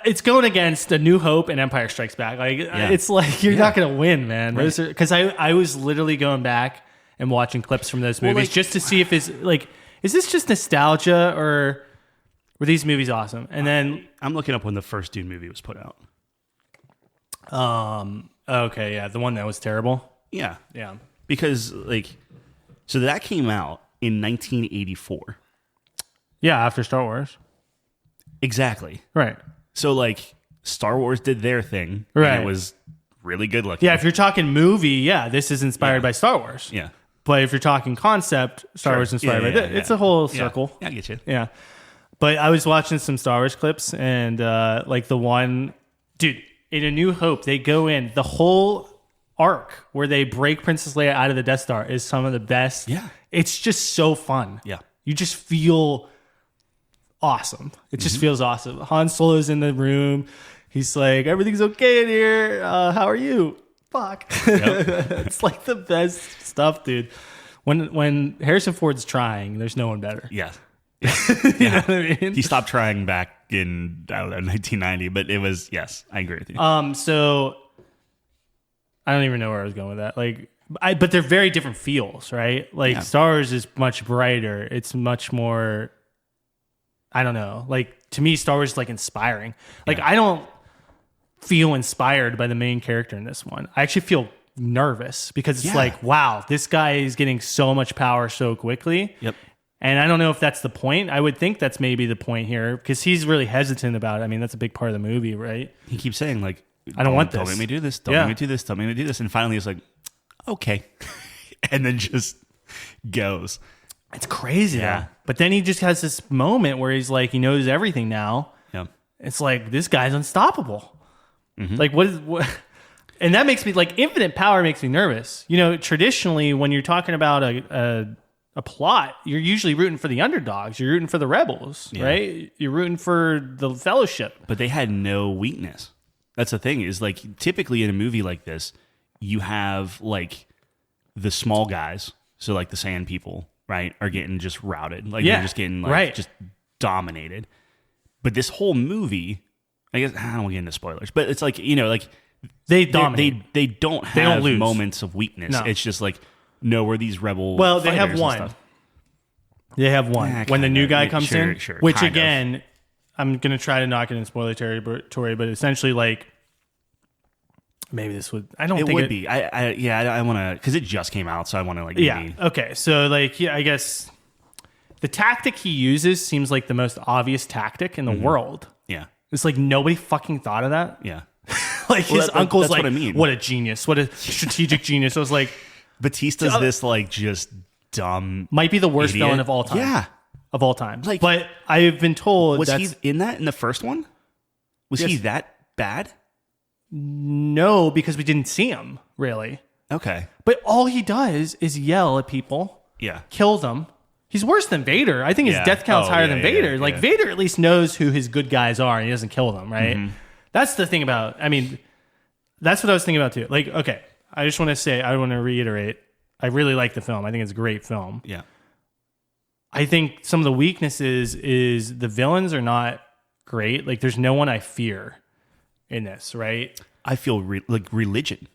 it's going against A New Hope and Empire Strikes Back. Like it's like you're not going to win, man. Because I was literally going back and watching clips from those movies just to see if is this just nostalgia or were these movies awesome? And then I'm looking up when the first Dune movie was put out. Okay, yeah, the one that was terrible. Yeah. Yeah. Because so that came out in 1984. Yeah, after Star Wars. Exactly. Right. So Star Wars did their thing. Right. And it was really good looking. Yeah, if you're talking movie, this is inspired by Star Wars. Yeah. But if you're talking concept, Star Wars inspired by this. It's a whole circle. Yeah, I get you. Yeah. But I was watching some Star Wars clips and the one, dude, in A New Hope, they go in, the whole arc where they break Princess Leia out of the Death Star is some of the best. Yeah. It's just so fun. Yeah. You just feel awesome. It just feels awesome. Han Solo's in the room. He's like, everything's okay in here. How are you? Fuck. Yep. It's like the best stuff, dude. When Harrison Ford's trying, there's no one better. Yeah. You know what I mean? He stopped trying back in 1990, but it was I agree with you. So I don't even know where I was going with that. But they're very different feels, right? Star Wars is much brighter. It's much more. I don't know. To me, Star Wars is inspiring. I don't feel inspired by the main character in this one. I actually feel nervous because it's wow, this guy is getting so much power so quickly. Yep. And I don't know if that's the point. I would think that's maybe the point here because he's really hesitant about it. I mean, that's a big part of the movie, right? He keeps saying I don't want this. Don't make me do this. Don't make me do this. Don't make me do this. And finally he's like, okay. And then just goes. It's crazy. Yeah. But then he just has this moment where he's he knows everything now. Yeah. It's this guy's unstoppable. Mm-hmm. What and that makes me infinite power makes me nervous. Traditionally when you're talking about a plot, you're usually rooting for the underdogs. You're rooting for the rebels, right? You're rooting for the Fellowship. But they had no weakness. That's the thing is typically in a movie like this, you have the small guys, so the Sand People, right, are getting just routed. They're just getting just dominated. But this whole movie, I guess I don't want to get into spoilers, but it's they dominate. They don't have moments of weakness. No. It's just no, we're these rebel. Well, they have one. They have one when the new guy comes in, which again, I'm gonna try to knock it in spoiler territory, but essentially, like, maybe this would. I don't It think would be. I want to, because it just came out, so I want to like. Yeah. Maybe, Okay. So like, yeah, I guess the tactic he uses seems like the most obvious tactic in the world. yeah. It's like nobody fucking thought of that. Yeah. Like his uncle's that's like, what I mean. what a genius, what a strategic genius. I was like, Batista's this like just dumb. might be the worst idiot. villain of all time. Yeah. Of all time. Like, but I've been told Was he in that in the first one? Was he Yes. that bad? no, because we didn't see him really. Okay. But all he does is yell at people, Yeah. kill them. He's worse than Vader. I think his Yeah. death count's Oh, higher yeah, than yeah, Vader. yeah. Like Vader at least knows who his good guys are and he doesn't kill them, right? Mm-hmm. That's the thing about, I mean, that's what I was thinking about too. Like, okay, I just want to say, I want to reiterate, I really like the film. I think it's a great film. Yeah. I think some of the weaknesses is the villains are not great. Like there's no one I fear in this, right? I feel like religion.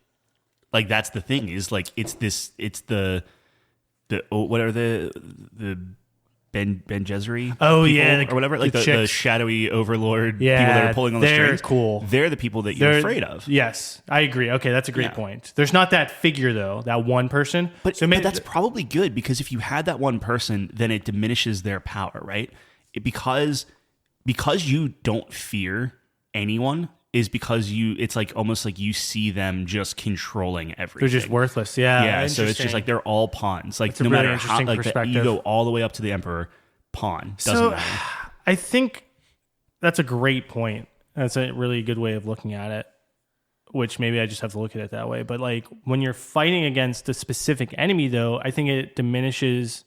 Like that's the thing is like it's the what are the Ben Gesserit? Oh, people, yeah, or whatever. Like the chicks. shadowy overlord Yeah, people that are pulling on the they're strings. cool. They're the people that you're afraid of. Yes, I agree. Okay, that's a great Yeah. point. There's not that figure though, that one person. But that's probably good because if you had that one person, then it diminishes their power, right? Because you don't fear anyone is because it's like almost like you see them just controlling everything. they're just worthless. Yeah, Yeah, so it's just like they're all pawns. Like That's a no really matter how, interesting like perspective. you go all the way up to the emperor, pawn doesn't so. matter. I think that's a great point. That's a really good way of looking at it. Which maybe I just have to look at it that way. But like when you're fighting against a specific enemy, though, I think it diminishes.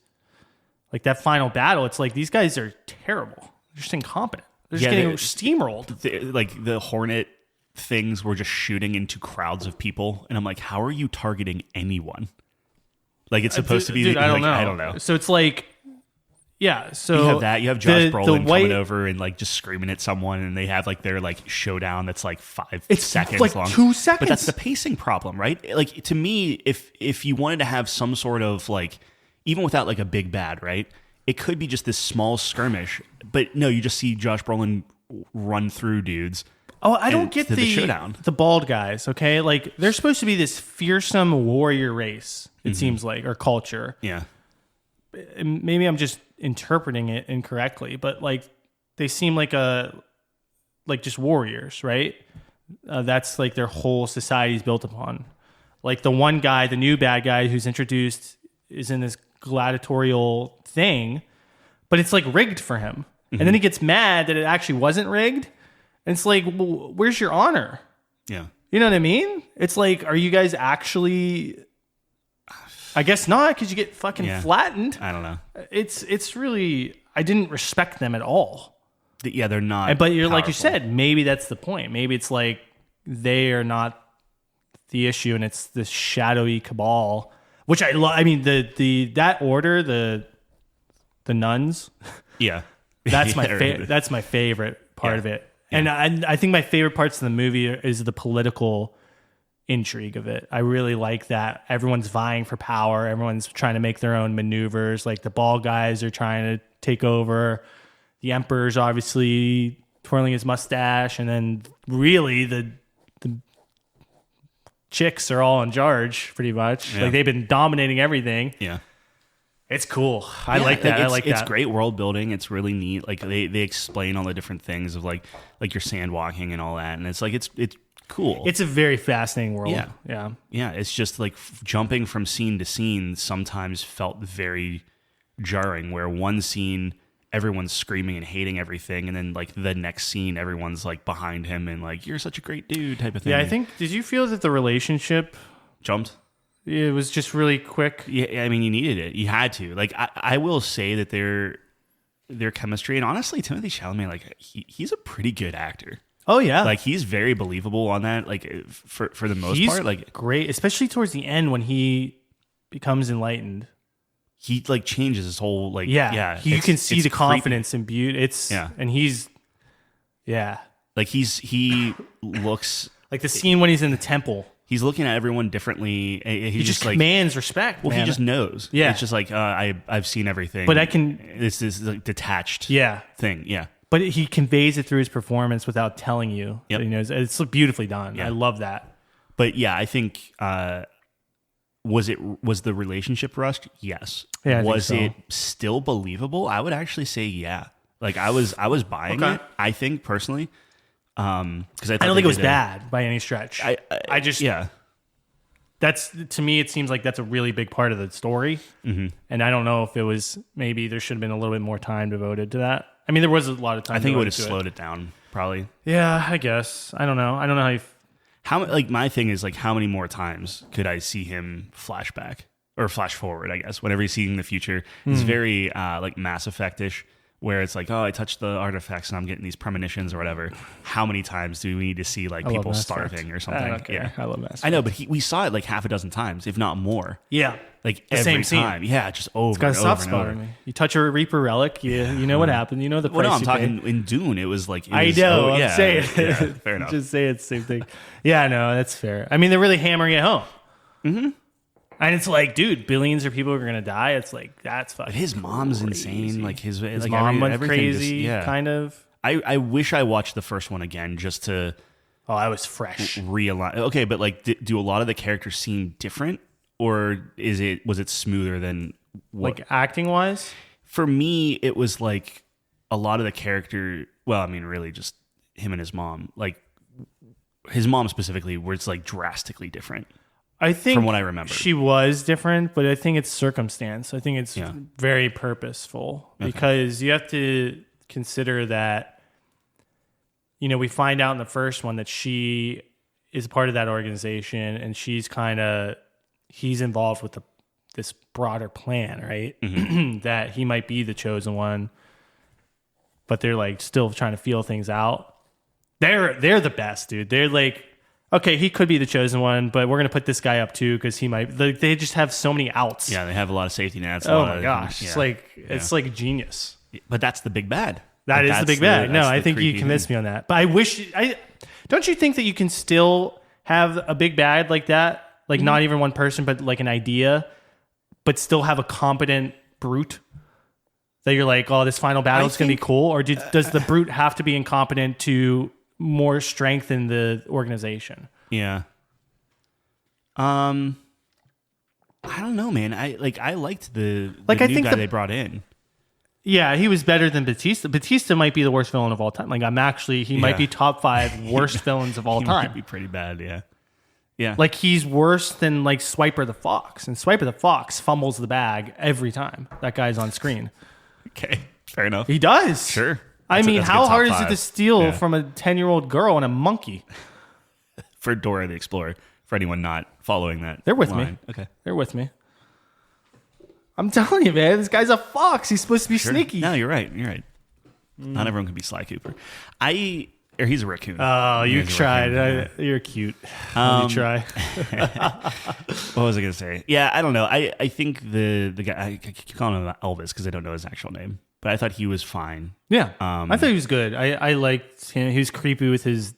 Like that final battle, it's like these guys are terrible. They're just incompetent. They're just getting steamrolled. Like the Hornet things were just shooting into crowds of people, and I'm like, how are you targeting anyone? Like it's supposed to be. Dude, I don't like, know. I don't know. So it's like, yeah. So You have that. You have Josh Brolin white, coming over and like just screaming at someone, and they have like their like showdown that's like 5 It's seconds like long. 2 seconds. But that's the pacing problem, right? Like to me, if you wanted to have some sort of like, even without like a big bad, right? It could be just this small skirmish, but no, you just see Josh Brolin run through dudes. Oh, I don't get the showdown. The bald guys, okay? Like they're supposed to be this fearsome warrior race, it seems like, or culture. Yeah. Maybe I'm just interpreting it incorrectly, but like they seem like just warriors, right? That's like their whole society is built upon. Like the one guy, the new bad guy who's introduced is in this gladiatorial thing, but it's like rigged for him. And then he gets mad that it actually wasn't rigged. And it's like, well, where's your honor? Yeah. You know what I mean? It's like, are you guys actually... I guess not, because you get fucking flattened. I don't know. It's really... I didn't respect them at all. Yeah, they're not. But you're powerful. like you said, maybe that's the point. Maybe it's like they are not the issue, and it's this shadowy cabal, which I love. I mean, that order, the nuns. Yeah, That's that's my favorite part of it. And I think my favorite parts of the movie is the political intrigue of it. I really like that everyone's vying for power. Everyone's trying to make their own maneuvers. Like the bald guys are trying to take over. The emperor's obviously twirling his mustache, and then really the chicks are all in charge pretty much. Yeah. Like they've been dominating everything. Yeah. It's cool. I like that. It's great world building. It's really neat. Like they explain all the different things of like your sand walking and all that, and it's like it's cool. It's a very fascinating world. Yeah. It's just like jumping from scene to scene sometimes felt very jarring. Where one scene everyone's screaming and hating everything, and then like the next scene everyone's like behind him and like you're such a great dude type of thing. Yeah, I think. Did you feel that the relationship jumped? It was just really quick. Yeah, I mean, you needed it. You had to. Like, I will say that their chemistry, and honestly, Timothée Chalamet, like, he's a pretty good actor. Oh yeah, like he's very believable on that. Like for the most part, like great, especially towards the end when he becomes enlightened. He like changes his whole like You can see the confidence and beauty. And he's like he looks like the scene when he's in the temple. He's looking at everyone differently. He just like commands respect. Well, man. he just knows. Yeah, it's just like I've seen everything. But I can. It's this like detached. Yeah. Thing. Yeah. but he conveys it through his performance without telling you. Yep. That he knows. It's beautifully done. Yeah. I love that. But yeah, I think was the relationship rushed? Yes. Yeah, I think was so. it still believable? I would actually say yeah. Like I was buying Okay. it. I think personally, because I I don't think it was bad by any stretch. I just yeah. That's, to me, it seems like that's a really big part of the story. Mm-hmm. And I don't know if it was, maybe there should have been a little bit more time devoted to that. I mean, there was a lot of time. I think it would have devoted to slowed it down probably. Yeah, I guess. I don't know how you. How like my thing is like how many more times could I see him flashback or flash forward? I guess whenever he's seeing the future, it's very like Mass Effect-ish, where it's like, oh, I touched the artifacts and I'm getting these premonitions or whatever. How many times do we need to see like people starving or something? I don't care. I love Mass Effect. I know, but we saw it like half a dozen times, if not more. Yeah. Like The every same time. scene. Yeah, just over It's got a and soft over spot and on over. me. You touch a Reaper relic, you know what happened. You know the price Well, no, I'm you talking pay. in Dune. It was like, I know. I'm yeah, saying. yeah, fair enough. Just say it's the same thing. Yeah, no, that's fair. I mean, they're really hammering it home. Mm-hmm. And it's like, dude, billions of people are going to die. It's like, that's fucking His mom's crazy. insane. Like his like mom went everything crazy, just, kind of. I wish I watched the first one again just to Oh, I was fresh. realign. Okay, but like, do a lot of the characters seem different, or was it smoother than what? Like acting wise? For me, it was like a lot of the character. Well, I mean, really, just him and his mom. Like his mom specifically, where it's like drastically different. I think From what I remember. she was different, but I think it's circumstance. I think it's Yeah. very purposeful because you have to consider that, you know, we find out in the first one that she is part of that organization and he's involved with this broader plan, right? Mm-hmm. That he might be the chosen one, but they're like still trying to feel things out. They're the best, dude. They're like, okay, he could be the chosen one, but we're going to put this guy up too because he might. They just have so many outs. Yeah, they have a lot of safety nets. Oh my gosh, Yeah. it's like genius. But that's the big bad. That is the big bad. No, I think you creepy convinced thing. me on that. But don't you think that you can still have a big bad like that? Like not even one person, but like an idea, but still have a competent brute that you're like, oh, this final battle is going to be cool? Or does the brute have to be incompetent to more strengthen the organization? Yeah. I don't know, man. I liked the I new think guy they brought in. Yeah, he was better than Batista. Batista might be the worst villain of all time. Like he might be top 5 worst villains of all He time. might be pretty bad, yeah. Yeah. Like he's worse than like Swiper the Fox, and Swiper the Fox fumbles the bag every time that guy's on screen. Okay, fair enough. He does. Sure. I mean, That's a how good top hard is it 5. to steal Yeah. from a 10-year-old girl and a monkey? For Dora the Explorer, for anyone not following that. They're with line. me. Okay. They're with me. I'm telling you, man, this guy's a fox. He's supposed to be Sure. sneaky. No, you're right. You're right. Not everyone can be Sly Cooper. Or he's a raccoon. Oh, you He's a tried. raccoon, yeah. You're cute. You try. What was I going to say? Yeah, I don't know. I think the guy, I keep calling him Elvis because I don't know his actual name, but I thought he was fine. Yeah, I thought he was good. I liked him. He was creepy with his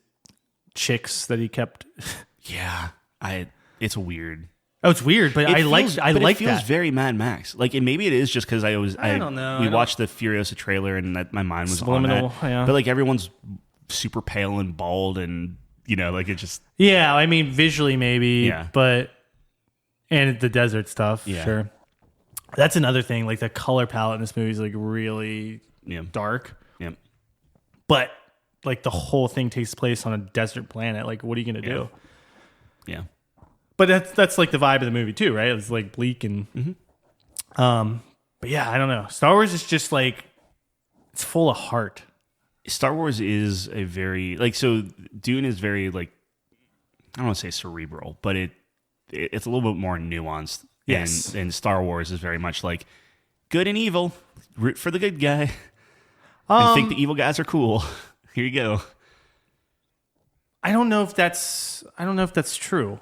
chicks that he kept. Yeah, it's weird. Oh, it's weird, but I like it feels that. very Mad Max. Like, and maybe it is just because I don't know. We watched the Furiosa trailer, and that my mind was Subliminal, on that. yeah. But like everyone's super pale and bald, and like it just Yeah, I mean visually maybe, Yeah. but and the desert stuff, Yeah. sure. That's another thing. Like the color palette in this movie is like really yeah. dark, Yep. but like the whole thing takes place on a desert planet. Like, what are you gonna do? Yeah. But that's like the vibe of the movie too, right? It's like bleak and, but yeah, I don't know. Star Wars is just like it's full of heart. Star Wars is a very so Dune is very like I don't want to say cerebral, but it's a little bit more nuanced. Yes. And Star Wars is very much like good and evil. Root for the good guy. And think the evil guys are cool. Here you go. I don't know if that's true.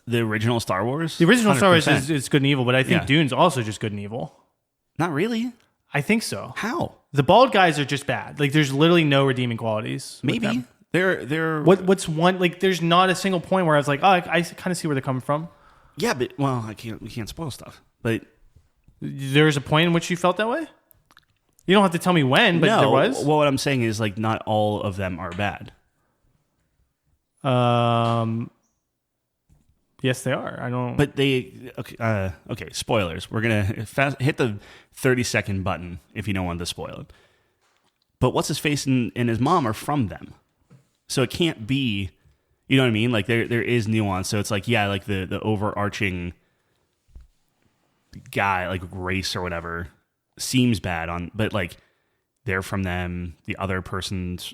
The original Star Wars? The original Star Wars 100%. is good and evil, but I think Yeah. Dune's also just good and evil. Not really. I think so. How? The bald guys are just bad. Like there's literally no redeeming qualities. with Maybe. them. They're What's one like? There's not a single point where I was like, oh, I kind of see where they're coming from. Yeah, but we can't spoil stuff. But There's a point in which you felt that way. You don't have to tell me when, but there was. Well, what I'm saying is like not all of them are bad. Yes, they are. I don't. But they okay. Spoilers. We're gonna hit the 30-second button if you don't want to spoil it. But what's his face and his mom are from them, so it can't be. You know what I mean? Like there is nuance. So it's like like the overarching guy, like race or whatever, seems bad but like they're from them. The other person's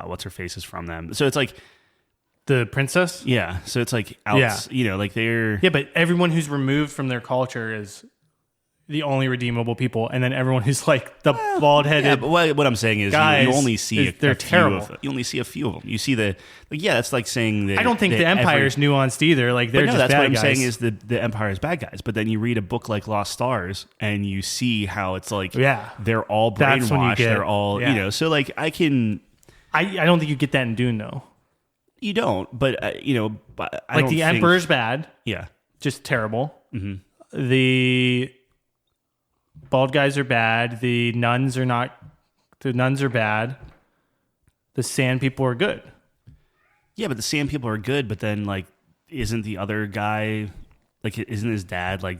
what's her face is from them. So it's like. The princess? Yeah. So it's like like they're... Yeah, but everyone who's removed from their culture is the only redeemable people. And then everyone who's like the bald-headed... Yeah, but what I'm saying is you only see they're terrible. You only see a few of them. You see that's like saying that... I don't think the Empire's nuanced either. Like they're just bad guys. That's what I'm saying is the Empire's bad guys. But then you read a book like Lost Stars and you see how it's like they're all brainwashed. They're all... so like I can... I don't think you get that in Dune though. You don't, but I like the Emperor's bad. Yeah, just terrible. Mm-hmm. The bald guys are bad. The nuns are not. The nuns are bad. The sand people are good. Yeah, but the sand people are good. But then, like, isn't the other guy like? Isn't his dad like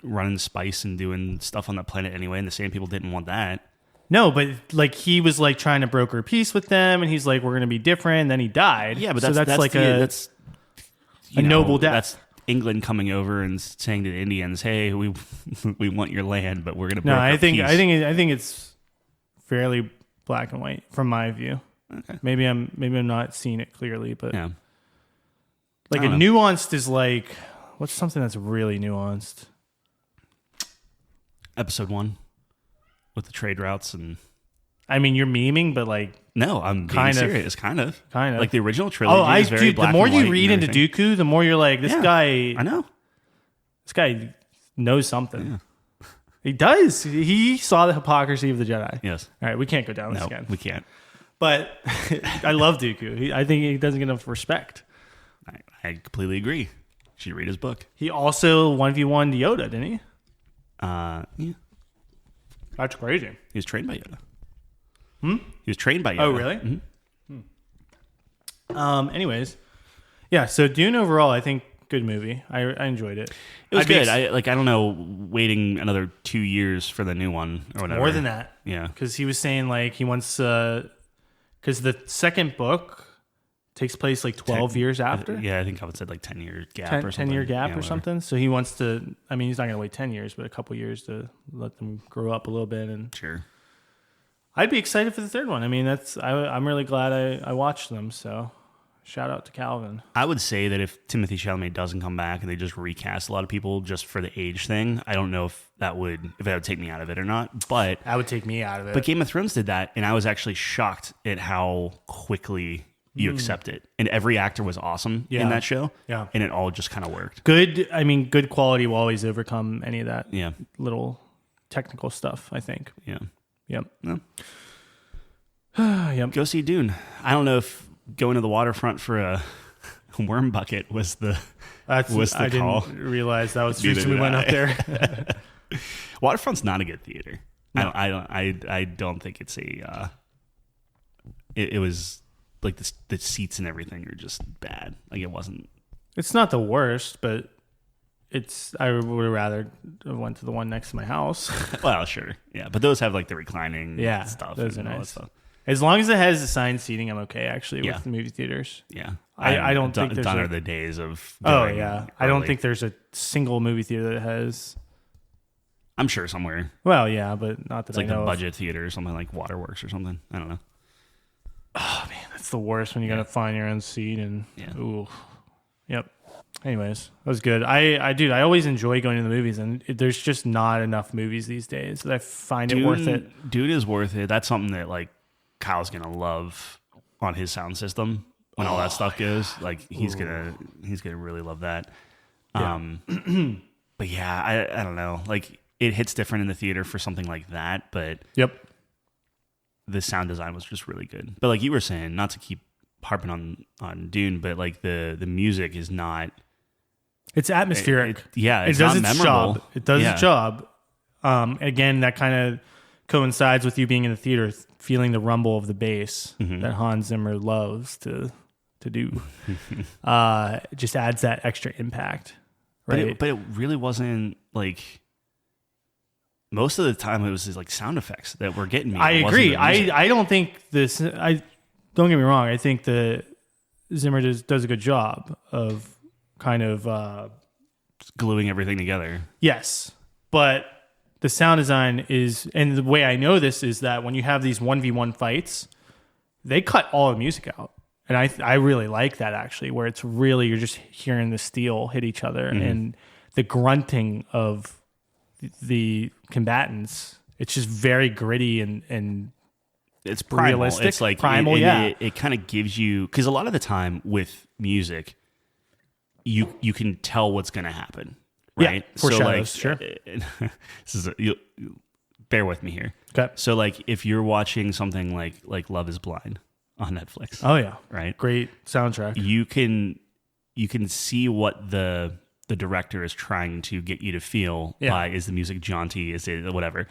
running spice and doing stuff on the planet anyway? And the sand people didn't want that. No, but like he was like trying to broker peace with them, and he's like, "We're going to be different." And then he died. Yeah, but that's like that's a noble death. That's England coming over and saying to the Indians, "Hey, we want your land, but we're going to." No, I think it's fairly black and white from my view. Okay. Maybe I'm not seeing it clearly, but like a know. nuanced is like what's something that's really nuanced. Episode 1. With the trade routes and... I mean, you're memeing, but like... No, I'm being serious. Kind of. Like the original trilogy is very black and white. The more you read into Dooku, the more you're like, this guy... I know. This guy knows something. Yeah. He does. He saw the hypocrisy of the Jedi. Yes. All right, we can't go down this again. We can't. But I love Dooku. I think he doesn't get enough respect. I completely agree. You should read his book. He also 1v1'd Yoda, didn't he? Yeah. That's crazy. He was trained by Yoda. He was trained by Yoda. Oh, really? Mm-hmm. Anyways, yeah. So Dune overall, I think good movie. I enjoyed it. It was good. I don't know, waiting another 2 years for the new one or whatever. More than that. Yeah. Because he was saying like he wants because the second book takes place like 12 years after. Yeah, I think I would say like 10-year gap or something. 10-year gap or something. So he wants to, I mean, he's not going to wait 10 years, but a couple years to let them grow up a little bit. And sure. I'd be excited for the third one. I mean, I'm really glad I watched them. So shout out to Calvin. I would say that if Timothée Chalamet doesn't come back and they just recast a lot of people just for the age thing, I don't know if that would take me out of it or not. But that would take me out of it. But Game of Thrones did that, and I was actually shocked at how quickly you accept it. And every actor was awesome in that show. Yeah. And it all just kind of worked. Good quality will always overcome any of that little technical stuff, I think. Yeah. Yep. No. Yep. Go see Dune. I don't know if going to the waterfront for a worm bucket was the call. I didn't realize that was the reason we went up there. Waterfront's not a good theater. No. I don't think it's a... It was... like the seats and everything are just bad. Like it wasn't. It's not the worst, but I would have rather went to the one next to my house. Well, sure, yeah, but those have like the reclining stuff. Those are nice. Stuff. As long as it has assigned seating, I'm okay actually with the movie theaters. Yeah, I don't think there's are the days of. I don't think there's a single movie theater that has. I'm sure somewhere. Well, yeah, but not that it's like I know the budget theater or something like Waterworks or something. I don't know. Oh man, that's the worst when you gotta find your own seat and ooh, yep. Anyways, that was good. I always enjoy going to the movies, and there's just not enough movies these days that I find it worth it. Dune is worth it. That's something that like Kyle's gonna love on his sound system when all that stuff goes. Like he's gonna really love that. Yeah. But yeah, I don't know. Like it hits different in the theater for something like that, but the sound design was just really good. But like you were saying, not to keep harping on Dune, but like the music is not. It's atmospheric. It does not its memorable. Job. It does its job. Again, that kind of coincides with you being in the theater, feeling the rumble of the bass that Hans Zimmer loves to do. Just adds that extra impact, right? But it really wasn't like. Most of the time, it was just like sound effects that were getting me. I agree. I don't think this. Don't get me wrong. I think that Zimmer does a good job of kind of gluing everything together. Yes, but the sound design is, and the way I know this is that when you have these 1v1 fights, they cut all the music out. And I really like that, actually, where it's really, you're just hearing the steel hit each other and the grunting of the combatants. It's just very gritty and it's primal. realistic. It's like primal, it kind of gives you, because a lot of the time with music, you can tell what's going to happen, right? Yeah, foreshadows, so sure. This is you bear with me here. Okay. So like if you're watching something like Love Is Blind on Netflix, Oh yeah, right? Great soundtrack. You can see what the director is trying to get you to feel by, is the music jaunty, is it whatever.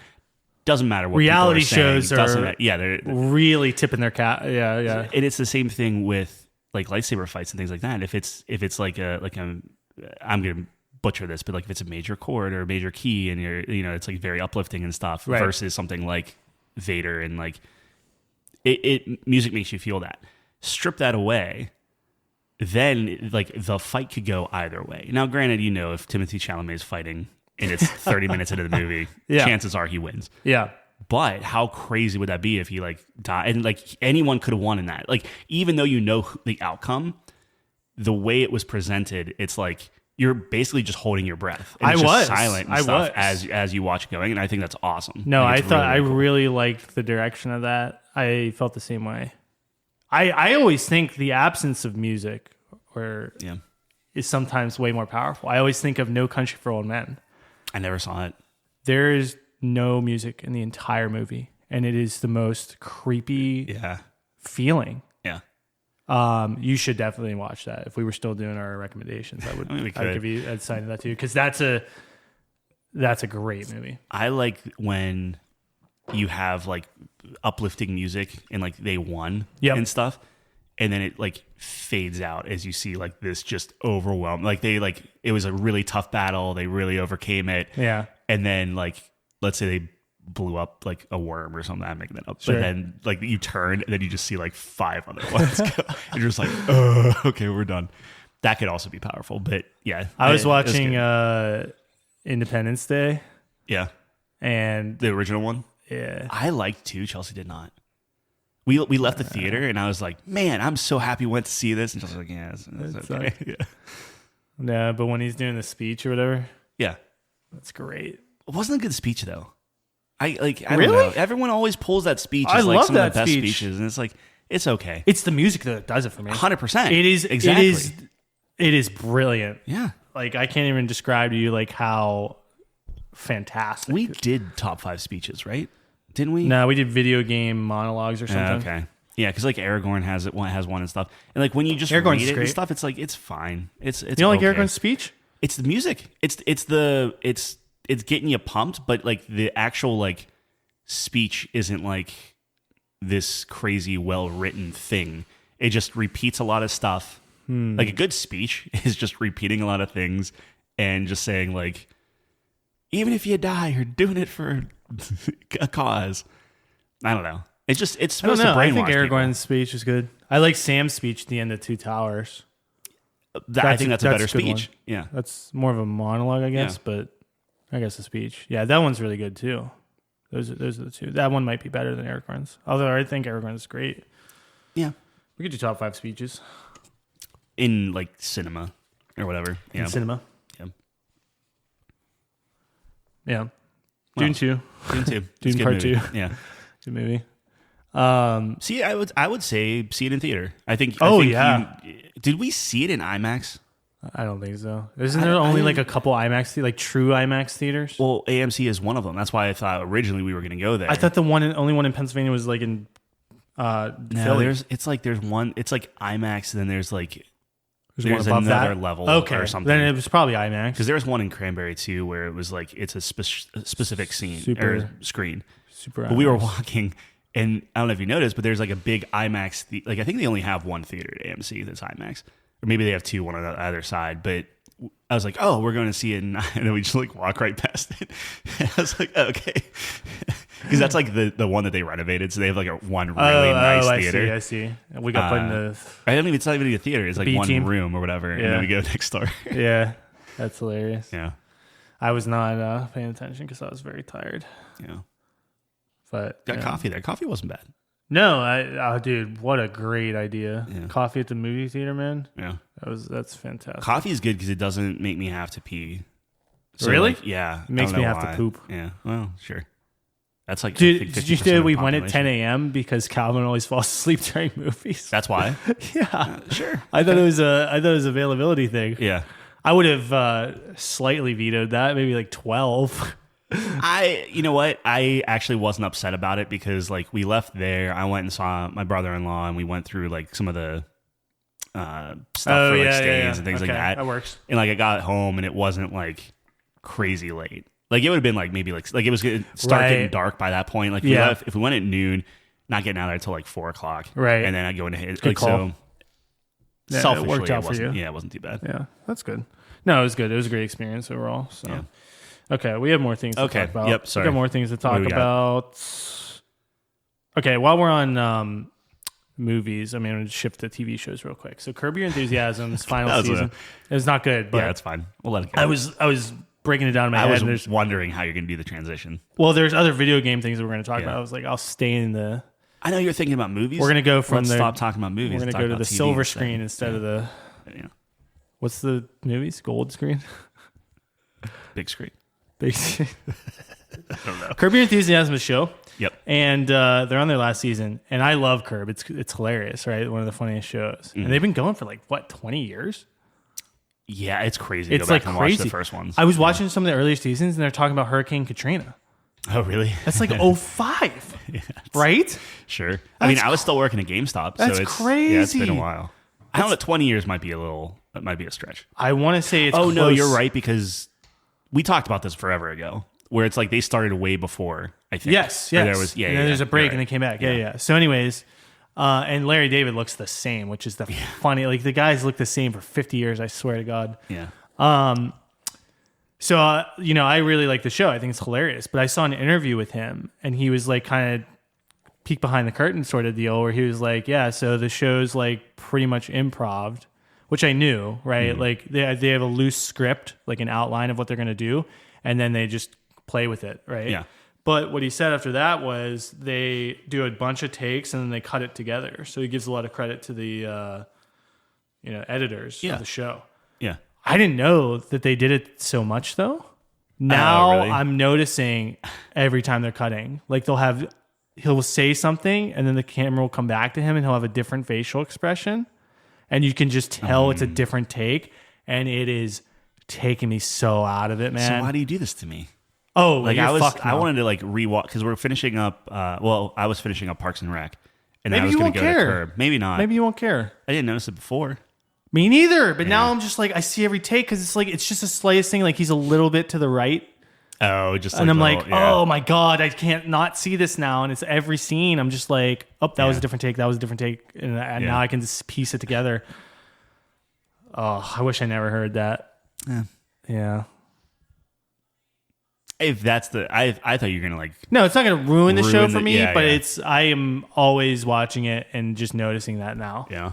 Doesn't matter what reality people are saying. shows are they're really tipping their cap. Yeah. And it's the same thing with like lightsaber fights and things like that. If it's like I'm gonna butcher this, but like if it's a major chord or a major key and it's like very uplifting and stuff, right, versus something like Vader and like music makes you feel that. Strip that away, then like the fight could go either way. Now, granted, if Timothée Chalamet is fighting and it's 30 minutes into the movie, chances are he wins. Yeah. But how crazy would that be if he like died? And like anyone could have won in that. Like even though the outcome, the way it was presented, it's like you're basically just holding your breath. And it's just silent and stuff as you watch it going, and I think that's awesome. No, I thought really cool. I really liked the direction of that. I felt the same way. I always think the absence of music is sometimes way more powerful. I always think of No Country for Old Men. I never saw it. There is no music in the entire movie, and it is the most creepy feeling. Yeah. You should definitely watch that. If we were still doing our recommendations, I'd sign that to you, because that's a great movie. I like when you have like uplifting music and like they won and stuff, and then it like fades out as you see like this just overwhelmed, like it was a really tough battle, they really overcame it, and then like let's say they blew up like a worm or something, I'm making that up, but then like you turn and then you just see like 5 other ones go. And you're just like, oh, okay, we're done. That could also be powerful. But I was watching Independence Day, and the original one, I liked too. Chelsea did not. We left the theater and I was like, man, I'm so happy we went to see this, and Chelsea's like, yeah, it's okay. Yeah, but when he's doing the speech or whatever, that's great. It wasn't a good speech though. I don't really know. Everyone always pulls that speech as like some of the best speeches, and it's like, it's okay. It's the music that does it for me. 100%. It is exactly. It is brilliant. Yeah. Like I can't even describe to you like how fantastic. We did top 5 speeches, right? Didn't we? No, we did video game monologues or something. Okay. Yeah, because like Aragorn has one and stuff, and like when you just Aragorn's read it great. and stuff, it's like it's fine. It's you don't like Aragorn's speech? It's the music. It's getting you pumped, but like the actual like speech isn't like this crazy well written thing. It just repeats a lot of stuff. Like a good speech is just repeating a lot of things and just saying like, even if you die, you're doing it for a cause. I don't know. It's supposed to brainwash I think people. Aragorn's speech is good. I like Sam's speech at the end of Two Towers. I think that's a better speech. One. Yeah, that's more of a monologue, I guess. But I guess a speech. Yeah, that one's really good too. Those are the two. That one might be better than Aragorn's. Although I think Aragorn's great. Yeah, we could do top 5 speeches in like cinema or whatever. In cinema. Yeah. Well, Dune 2. Dune Part 2. Yeah. Good movie. See, I would say see it in theater. I think. Did we see it in IMAX? I don't think so. Isn't there only like a couple IMAX, like true IMAX theaters? Well, AMC is one of them. That's why I thought originally we were going to go there. I thought the only one in Pennsylvania was like in Philly. There's one. It's like IMAX, and then there's like there's one another that? level or something. Then it was probably IMAX. Because there was one in Cranberry too, where it was like it's a specific scene or screen. Super. But we were walking, and I don't know if you noticed, but there's like a big IMAX. Like I think they only have one theater at AMC that's IMAX, or maybe they have two, one on either side. But I was like, oh, we're going to see it, and then we just like walk right past it. I was like, oh, okay, because that's like the one that they renovated, so they have like one really nice theater. I see. We got put in the. I don't even. It's not even a theater. It's like one team room or whatever, and then we go next door. Yeah, that's hilarious. Yeah, I was not paying attention because I was very tired. Yeah, but got coffee there. Coffee wasn't bad. No, dude, what a great idea! Yeah. Coffee at the movie theater, man. Yeah, that's fantastic. Coffee is good because it doesn't make me have to pee. So really? Like, yeah, it makes me have to poop. Yeah, well, sure. That's like. Dude, did you say we went at 10 a.m. because Calvin always falls asleep during movies? That's why. Yeah, sure. I thought it was an availability thing. Yeah, I would have slightly vetoed that, maybe like 12. you know what? I actually wasn't upset about it because like we left there. I went and saw my brother-in-law, and we went through like some of the stuff for like stays and things like that. That works. And like I got home, and it wasn't like crazy late. Like it would have been like maybe like it was getting dark by that point. Like if we went at noon, not getting out there until like 4:00, right? And then I'd go into his like call. So. Yeah, Selfishly, it worked out for you. Yeah, it wasn't too bad. Yeah, that's good. No, it was good. It was a great experience overall. So, yeah. Okay, we have more things to talk about. Yep, sorry. We got more things to talk about. Okay, while we're on movies, I'm going to shift to TV shows real quick. So, Curb Your Enthusiasm's final season. It was not good, but yeah, that's fine. We'll let it go. I was breaking it down in my head. I was wondering how you're going to do the transition. Well, there's other video game things that we're going to talk about. I was like, I'll stay in the. I know you're thinking about movies. We're going to go from stop talking about movies. We're going to go to the silver screen instead of the. Yeah. What's the movies? Gold screen? Big screen. Big screen. I don't know. Curb Your Enthusiasm show. Yep. And they're on their last season. And I love Curb. It's hilarious, right? One of the funniest shows. And they've been going for like, 20 years? Yeah, it's crazy. It's go back like and crazy. Watch the first ones. I was watching some of the earlier seasons, and they're talking about Hurricane Katrina. Oh, really? That's like 05, right? Sure. I mean, I was still working at GameStop, so it's crazy. Yeah, it's been a while. I don't know. 20 years might be a stretch. I want to say it's. Oh close. no, you're right, because we talked about this forever ago, where it's like they started way before. I think. Yes. There was, and then there's a break, and they came back. Yeah. So, anyways, and Larry David looks the same, which is the funny. Like the guys look the same for 50 years. I swear to God. Yeah. So, I really like the show. I think it's hilarious. But I saw an interview with him, and he was like kind of peek behind the curtain sort of deal, where he was like, yeah, so the show's like pretty much improv, which I knew, right? Mm-hmm. Like they have a loose script, like an outline of what they're going to do, and then they just play with it, right? Yeah. But what he said after that was they do a bunch of takes, and then they cut it together. So he gives a lot of credit to the, editors of the show. Yeah. I didn't know that they did it so much though. Now really? I'm noticing every time they're cutting, like he'll say something and then the camera will come back to him and he'll have a different facial expression. And you can just tell it's a different take. And it is taking me so out of it, man. So why do you do this to me? Oh, like I wanted to like rewatch because we're finishing up. I was finishing up Parks and Rec, and maybe I was going to go to Curb. Maybe not. Maybe you won't care. I didn't notice it before. Me neither. But now I'm just like I see every take because it's just the slightest thing. Like he's a little bit to the right. Oh, just and I'm like, oh my God, I can't not see this now. And it's every scene. I'm just like, oh, that was a different take. That was a different take. And now I can just piece it together. Oh, I wish I never heard that. Yeah. If that's I thought you were gonna like. No, it's not gonna ruin the show for me. But I am always watching it and just noticing that now. Yeah,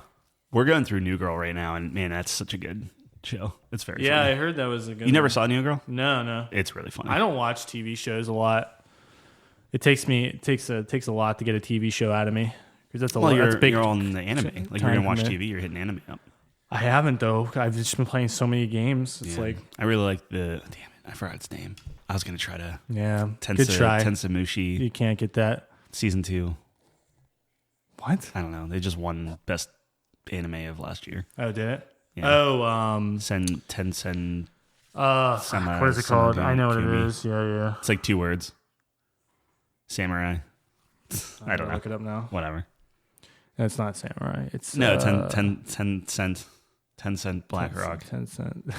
we're going through New Girl right now, and man, that's such a good show. It's very funny. I heard that was a good. You never saw New Girl? No. It's really funny. I don't watch TV shows a lot. It takes a lot to get a TV show out of me because that's a lot. That's big. You're on the anime. Like you're gonna watch TV, you're hitting anime up. I haven't though. I've just been playing so many games. It's like I really like the. Damn it, I forgot its name. I was gonna try to. Yeah, good try. Tensamushi. You can't get that. Season 2. What? I don't know. They just won best anime of last year. Oh, did it? Yeah. Oh, Tensen. What is it called? I know what it is. Yeah. It's like 2 words. Samurai. I don't know. Look it up now. Whatever. It's not Samurai. It's no 10 cent Black Rock. 10 cent.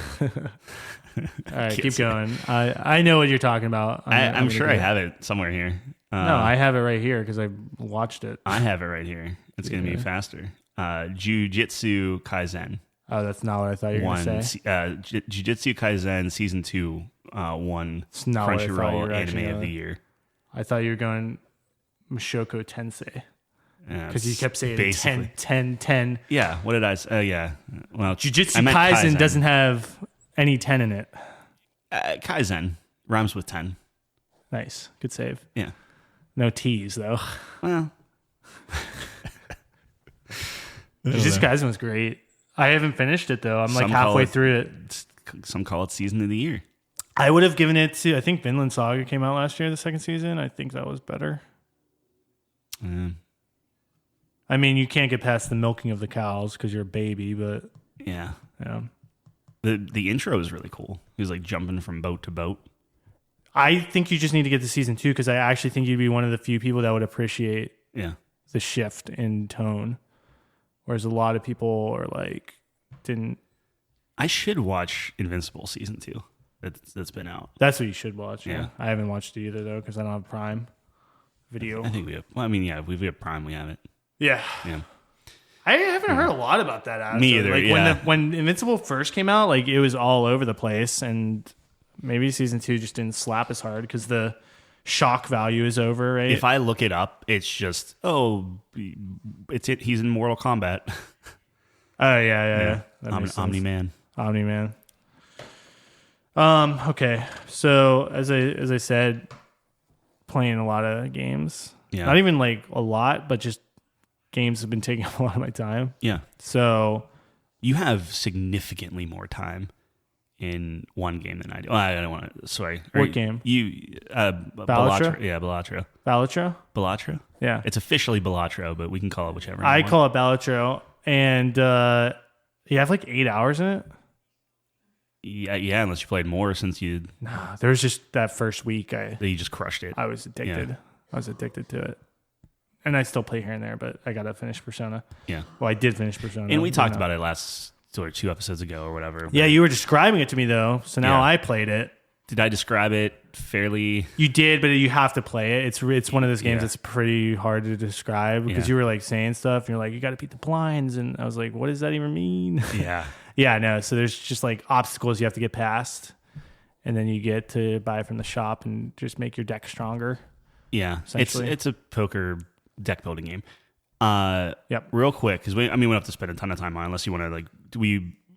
All right, keep going. I know what you're talking about. I'm sure I have it somewhere here. No, I have it right here because I watched it. I have it right here. It's going to be faster. Jujutsu Kaisen. Oh, that's not what I thought you were going to say. Jujutsu Kaisen Season 2 won It's not what I thought you Crunchyroll were actually Anime of the going. Year. I thought you were going Mushoku Tensei. Because you kept saying basically 10, 10, 10. Yeah, what did I say? Yeah. Well, Jujutsu I meant Kaisen doesn't have any 10 in it. Kaizen rhymes with 10. Nice. Good save. Yeah. No T's, though. Well, Jujutsu Kaisen was great. I haven't finished it, though. I'm like halfway through it. Some call it Season of the Year. I would have given it to, I think Vinland Saga came out last year, the second season. I think that was better. I mean, you can't get past the milking of the cows because you're a baby, but Yeah. yeah. The intro is really cool. He was like jumping from boat to boat. I think you just need to get to season 2 because I actually think you'd be one of the few people that would appreciate the shift in tone. Whereas a lot of people are like, didn't. I should watch Invincible Season 2 that's been out. That's what you should watch. Yeah. I haven't watched it either, though, because I don't have Prime Video. I think we have. Well, I mean, yeah, if we have Prime, we have it. Yeah. I haven't heard a lot about that. Actually. Me either. Like when Invincible first came out, like it was all over the place, and maybe season 2 just didn't slap as hard because the shock value is over. Right? If I look it up, it's just he's in Mortal Kombat. Oh yeah. Omni Man. Okay, so as I said, playing a lot of games. Yeah. Not even like a lot, but just games have been taking up a lot of my time. Yeah. So you have significantly more time in one game than I do. Well, I don't want to. Sorry. What game? You Balatro? Yeah, Balatro. Balatro? Yeah. It's officially Balatro, but we can call it whichever. I call it Balatro, and you have like 8 hours in it. Yeah, unless you played more since you. Nah, there was just that first week that you just crushed it. I was addicted. Yeah. I was addicted to it. And I still play here and there, but I got to finish Persona. Yeah. Well, I did finish Persona. And we talked about it last 2 episodes ago or whatever. Yeah, you were describing it to me, though. So now I played it. Did I describe it fairly? You did, but you have to play it. It's one of those games that's pretty hard to describe because you were like saying stuff. And you're like, you got to beat the blinds. And I was like, what does that even mean? Yeah. Yeah, no. So there's just like obstacles you have to get past. And then you get to buy from the shop and just make your deck stronger. Yeah, it's a poker deck building game. Yep. Real quick, because we don't have to spend a ton of time on it unless you want to like.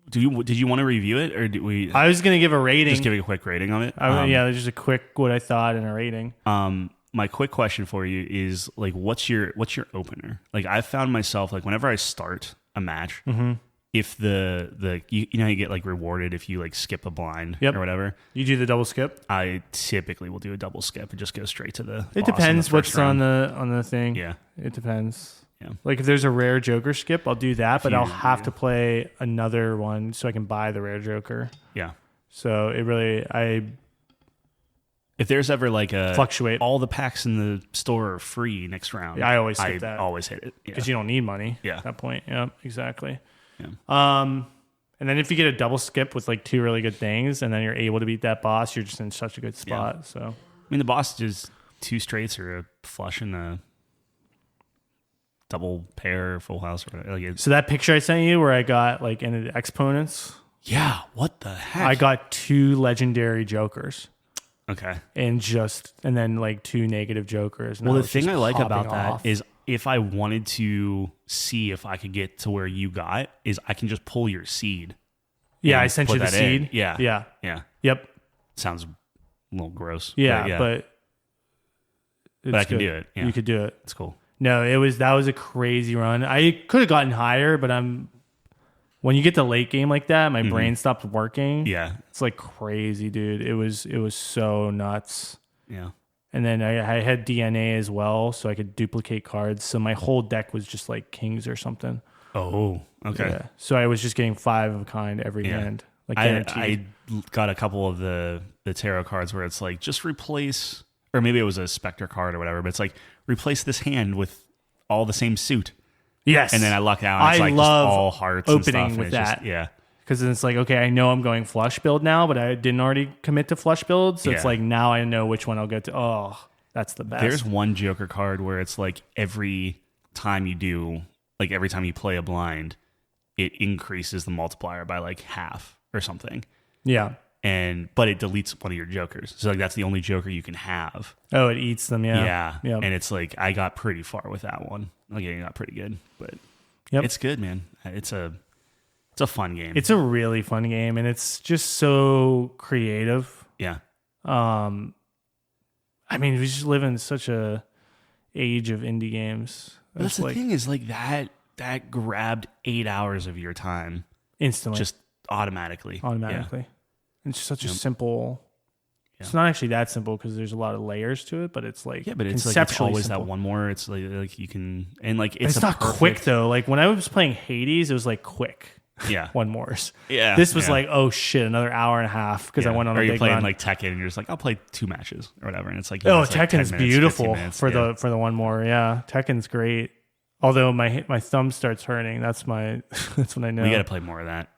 Did you want to review it or do we? I was gonna give a rating. Just give a quick rating of it. Just a quick what I thought and a rating. My quick question for you is like, what's your opener? Like, I found myself like whenever I start a match, if the you know how you get like rewarded if you like skip a blind or whatever. You do the double skip. I typically will do a double skip and just go straight to the. It depends what's on the thing. Yeah, it depends. Yeah, like if there's a rare Joker skip, I'll do that, but I'll have to play another one so I can buy the rare Joker. Yeah. So it really if there's ever like a fluctuate, all the packs in the store are free next round. Yeah, I always skip that. Always hit it because you don't need money. Yeah, at that point. Yeah, exactly. Yeah. And then if you get a double skip with like 2 really good things, and then you're able to beat that boss, you're just in such a good spot. Yeah. So I mean, the boss is 2 straights or a flush and a double pair, full house. Or whatever. So that picture I sent you where I got like in the exponents. Yeah. What the heck? I got 2 legendary Jokers. Okay. And then like 2 negative Jokers. Well, the thing I like about that is if I wanted to see if I could get to where you got, is I can just pull your seed. Yeah, I sent you the seed. In. Yeah. Yeah. Yeah. Yep. Sounds a little gross. Yeah, but I can do it. Yeah. You could do it. It's cool. No, that was a crazy run. I could have gotten higher, but when you get to late game like that, my brain stopped working. Yeah. It's like crazy, dude. It was so nuts. Yeah. And then I had DNA as well, so I could duplicate cards. So my whole deck was just like kings or something. Oh, okay. Yeah. So I was just getting 5 of a kind every hand. Like I got a couple of the tarot cards where it's like, just replace, or maybe it was a Spectre card or whatever, but it's like, replace this hand with all the same suit. Yes. And then I luck out. And it's like love just all hearts opening and stuff. with that. Yeah. Because it's like, okay, I know I'm going flush build now, but I didn't already commit to flush build. So it's like, now I know which one I'll go to. Oh, That's the best. There's one Joker card where it's like every time you play a blind, it increases the multiplier by like half or something. Yeah. But it deletes one of your jokers. So like that's the only joker you can have. Oh, it eats them, yeah. Yeah. Yep. And it's like I got pretty far with that one. Like I got pretty good. But it's good, man. It's a fun game. It's a really fun game, and it's just so creative. Yeah. I mean, we just live in such a age of indie games. But that's the thing is like that grabbed 8 hours of your time instantly, just automatically. Yeah. It's such a simple. Yeah. It's not actually that simple because there's a lot of layers to it, but it's like but it's conceptually like it's always simple. that one more. It's like you can and like it's not quick though. Like when I was playing Hades, it was like quick. Yeah, one mores. Yeah, this was like another hour and a half because I went on. Or a you're big playing run. like Tekken, and you're just like, I'll play 2 matches or whatever, and it's like Tekken's like beautiful minutes, for the one more. Yeah, Tekken's great. Although my thumb starts hurting. That's when I know we got to play more of that.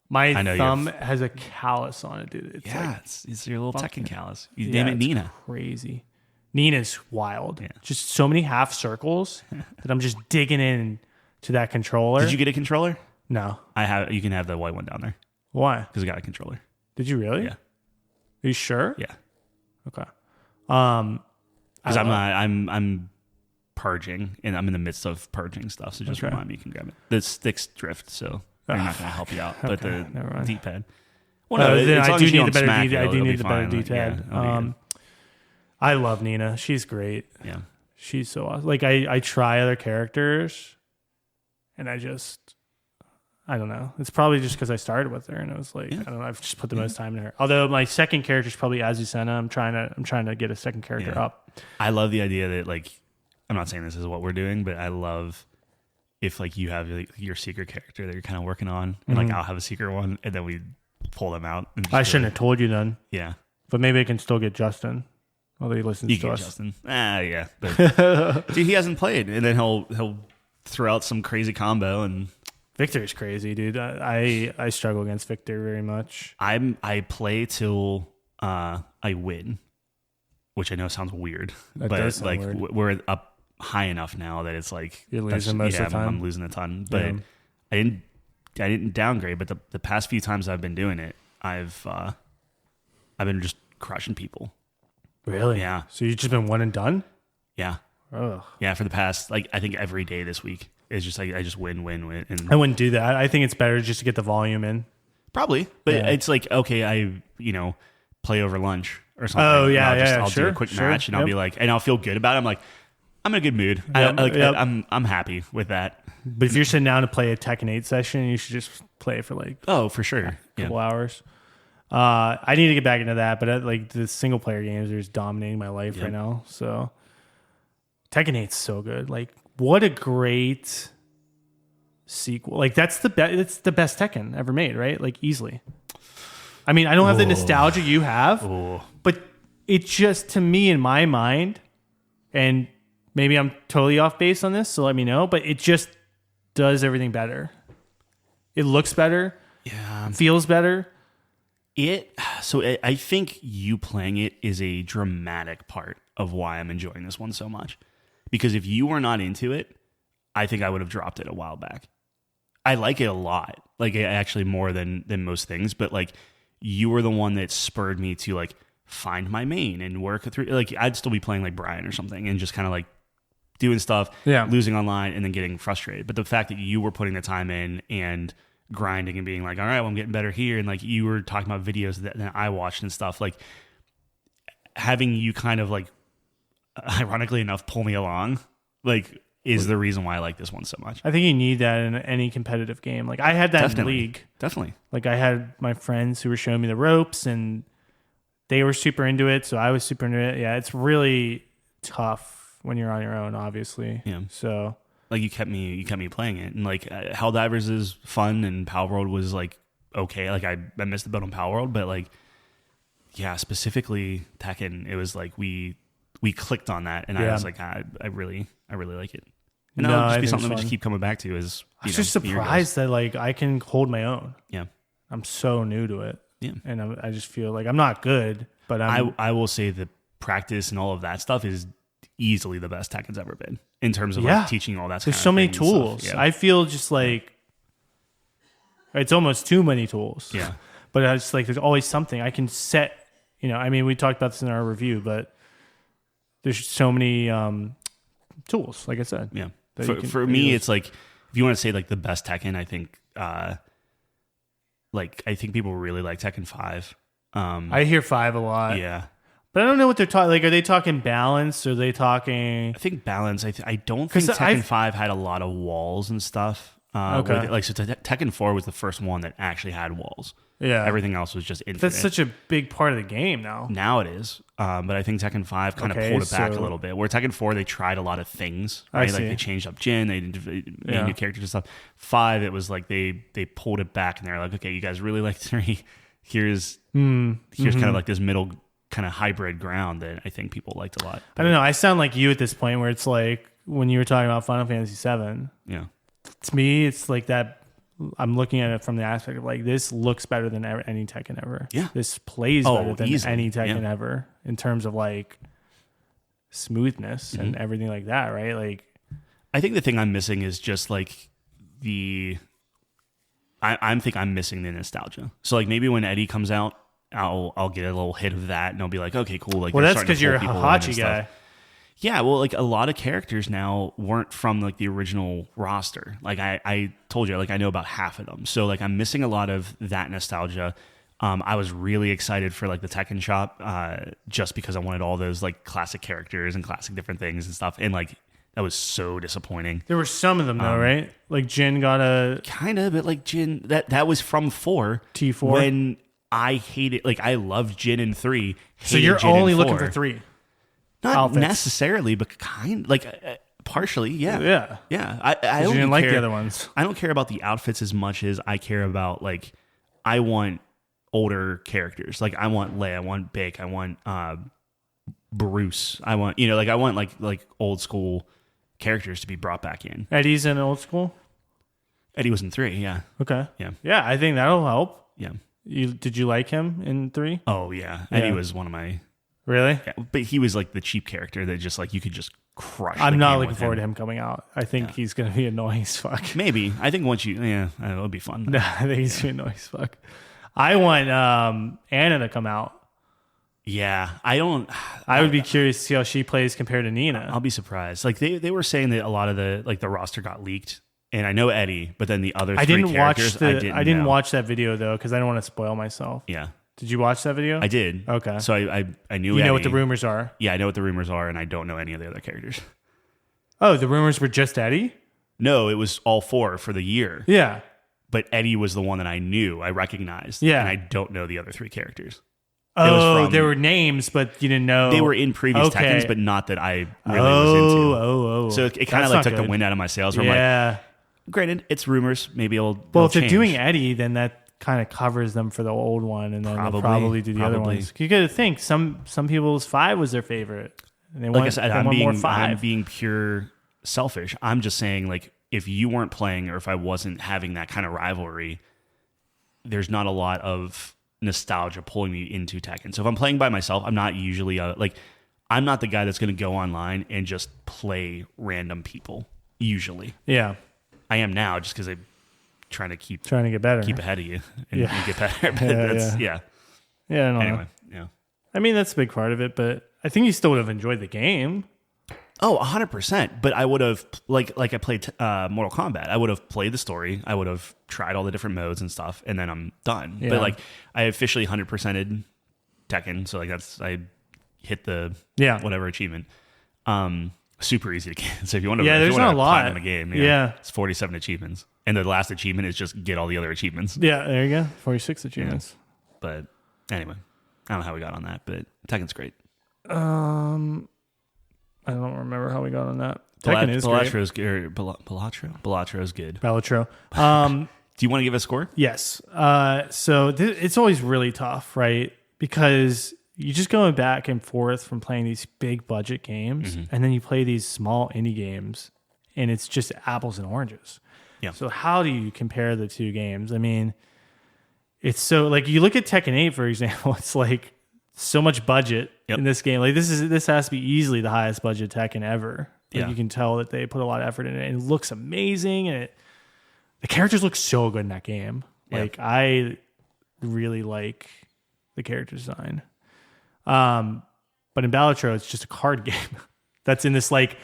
My thumb has a callus on it, dude. It's your little Tekken callus. You name it Nina. Crazy. Nina's wild. Yeah. Just so many half circles that I'm just digging in to that controller. Did you get a controller? No. You can have the white one down there. Why? Because I got a controller. Did you really? Yeah. Are you sure? Yeah. Okay. Because I'm purging, and I'm in the midst of purging stuff. So just remind me you can grab it. The sticks drift, so they're not going to help you out. But the D-pad. Well, no, I do need the better Smack, D-pad. I do need the better fine. D-pad. I love Nina. She's great. Yeah. She's so awesome. Like I try other characters, and I don't know. It's probably just because I started with her, and I was like, I don't know. I've just put the most time in her. Although my second character is probably Azucena. I'm trying to get a second character up. I love the idea that like, I'm not saying this is what we're doing, but I love if like you have like, your secret character that you're kind of working on, and like I'll have a secret one, and then we pull them out. And I shouldn't have told you then. Yeah, but maybe I can still get Justin. Although he listens to us. Justin. Yeah. But, dude, he hasn't played, and then he'll throw out some crazy combo and. Victor is crazy, dude. I struggle against Victor very much. I play till I win, which I know sounds weird, that but does sound like weird. We're up high enough now that it's like you're losing most of the time. I'm losing a ton, but I didn't downgrade. But the past few times I've been doing it, I've been just crushing people. Really? Yeah. So you've just been one and done? Yeah. Oh. Yeah. For the past I think every day this week. It's just like I just win, and I wouldn't do that. I think it's better just to get the volume in. Probably, but it's like okay, I play over lunch or something. Oh yeah, I'll do a quick match, and I'll be like, and I'll feel good about it. I'm like, I'm in a good mood. I'm happy with that. But if you're sitting down to play a Tekken 8 session, you should just play it for like for sure, a couple hours. I need to get back into that, but like the single player games are just dominating my life right now. So Tekken 8's so good. Like, what a great sequel! Like that's the best. It's the best Tekken ever made, right? Like easily. I mean, I don't have the nostalgia you have, but it just, to me, in my mind, and maybe I'm totally off base on this, so let me know. But it just does everything better. It looks better. Yeah, feels better. I think you playing it is a dramatic part of why I'm enjoying this one so much. Because if you were not into it, I think I would have dropped it a while back. I like it a lot, like actually more than most things. But like, you were the one that spurred me to like find my main and work through. Like, I'd still be playing like Brian or something and just kind of like doing stuff, losing online, and then getting frustrated. But the fact that you were putting the time in and grinding and being like, all right, well, I'm getting better here, and like you were talking about videos that I watched and stuff, like having you kind of like, ironically enough, pull me along, like, is the reason why I like this one so much. I think you need that in any competitive game. Like I had that in League. Definitely. Like I had my friends who were showing me the ropes, and they were super into it, so I was super into it. Yeah, it's really tough when you're on your own, obviously. Yeah. So like you kept me playing it, and like Helldivers is fun, and Power World was like okay. Like I missed the boat on Power World, but like specifically Tekken, it was like we clicked on that, and I was like, I really like it. And that'll just be something we just keep coming back to. I'm just surprised that like I can hold my own. Yeah, I'm so new to it. Yeah, and I just feel like I'm not good, but I will say that practice and all of that stuff is easily the best Tekken's ever been in terms of teaching you all that. There's so many tools. Yeah. I feel just like it's almost too many tools. Yeah. But it's like there's always something I can set. I mean, we talked about this in our review, but there's so many tools. Like I said, yeah. For me, it's like if you want to say like the best Tekken, I think people really like Tekken 5. I hear 5 a lot. Yeah. But I don't know what they're talking. Like, are they talking balance? Or are they talking? I think balance. I don't think Tekken 5 had a lot of walls and stuff. Okay. Tekken 4 was the first one that actually had walls. Yeah. Everything else was just infinite. That's such a big part of the game now. Now it is. But I think Tekken 5 kind of pulled it back a little bit. Where Tekken 4, they tried a lot of things. Right? Like they changed up Jin, they made new characters and stuff. 5, it was like they pulled it back and they're like, okay, you guys really like 3. Here's kind of like this middle kind of hybrid ground that I think people liked a lot. But I don't know. I sound like you at this point where it's like when you were talking about Final Fantasy 7. Yeah. To me, it's like that. I'm looking at it from the aspect of like this looks better than any Tekken ever. Yeah. This plays better than easily. any Tekken ever in terms of like smoothness and everything like that, right? Like, I think the thing I'm missing is just like I think I'm missing the nostalgia. So like maybe when Eddie comes out, I'll get a little hit of that and I'll be like, okay, cool. Like, well, that's because you're a Hachi guy. Yeah, well, like a lot of characters now weren't from like the original roster. Like I told you, like I know about half of them. So like I'm missing a lot of that nostalgia. I was really excited for like the Tekken shop just because I wanted all those like classic characters and classic different things and stuff. And like that was so disappointing. There were some of them though, right? Like Jin got a kind of, but like Jin that was from 4 T4 when I hated like I loved Jin in 3. So you're Jin only in 4. looking for 3. Not outfits. Necessarily, but partially, yeah. I don't didn't like the other ones. I don't care about the outfits as much as I care about like I want older characters. Like I want Lei, I want Bake, I want Bruce. I want I want like old school characters to be brought back in. Eddie's in old school. Eddie was in 3, yeah. Okay. Yeah. I think that'll help. Yeah. Did you like him in 3? Oh yeah. Eddie was one of my. Really? Yeah, but he was like the cheap character that just like you could just crush. I'm not looking forward to him coming out. I think he's going to be annoying as fuck. Maybe. I think once it'll be fun. No, I think he's going to be annoying as fuck. I want Anna to come out. Yeah, I would be curious to see how she plays compared to Nina. I'll be surprised. Like they were saying that a lot of the roster got leaked, and I know Eddie, but then the other three characters, I didn't watch that video though because I don't want to spoil myself. Yeah. Did you watch that video? I did. Okay. So I knew you Eddie. know what the rumors are. Yeah, I know what the rumors are, and I don't know any of the other characters. Oh, the rumors were just Eddie? No, it was all 4 for the year. Yeah. But Eddie was the one that I knew, I recognized. Yeah. And I don't know the other 3 characters. Oh, there were names, but you didn't know. They were in previous Tekkens, but not that I really was into. So it kind of like took the wind out of my sails. Where I'm like, granted, it's rumors. Maybe it'll if they're doing Eddie, then that kind of covers them for the old one, and then they'll probably do the other ones. You got to think some people's 5 was their favorite. And they like I said, I'm being pure selfish. I'm just saying, like, if you weren't playing or if I wasn't having that kind of rivalry, there's not a lot of nostalgia pulling me into Tekken. So if I'm playing by myself, I'm not usually I'm not the guy that's going to go online and just play random people. Usually, yeah, I am now just because I'm trying to get better, keep ahead of you, and get better. But yeah. I don't know. Yeah. I mean, that's a big part of it, but I think you still would have enjoyed the game. Oh, 100%. But I would have, like I played Mortal Kombat. I would have played the story. I would have tried all the different modes and stuff, and then I'm done. Yeah. But like, I officially 100%ed Tekken, so like I hit the whatever achievement. Super easy to get. So if you want to, there's not a lot in the game. It's 47 achievements, and the last achievement is just get all the other achievements. Yeah, there you go, 46 achievements. Yeah. But anyway, I don't know how we got on that, but Tekken's great. I don't remember how we got on that. Tekken is great. Balatro's good. Balatro. Do you want to give a score? Yes. So it's always really tough, right? Because you're just going back and forth from playing these big budget games, and then you play these small indie games, and it's just apples and oranges. Yeah. So how do you compare the two games? I mean, it's so like you look at Tekken 8, for example, it's like so much budget Yep. in this game. Like this has to be easily the highest budget Tekken ever. Like Yeah. you can tell that they put a lot of effort in it, and it looks amazing, and the characters look so good in that game. Yeah. Like I really like the character design. But in Balatro, it's just a card game that's in this like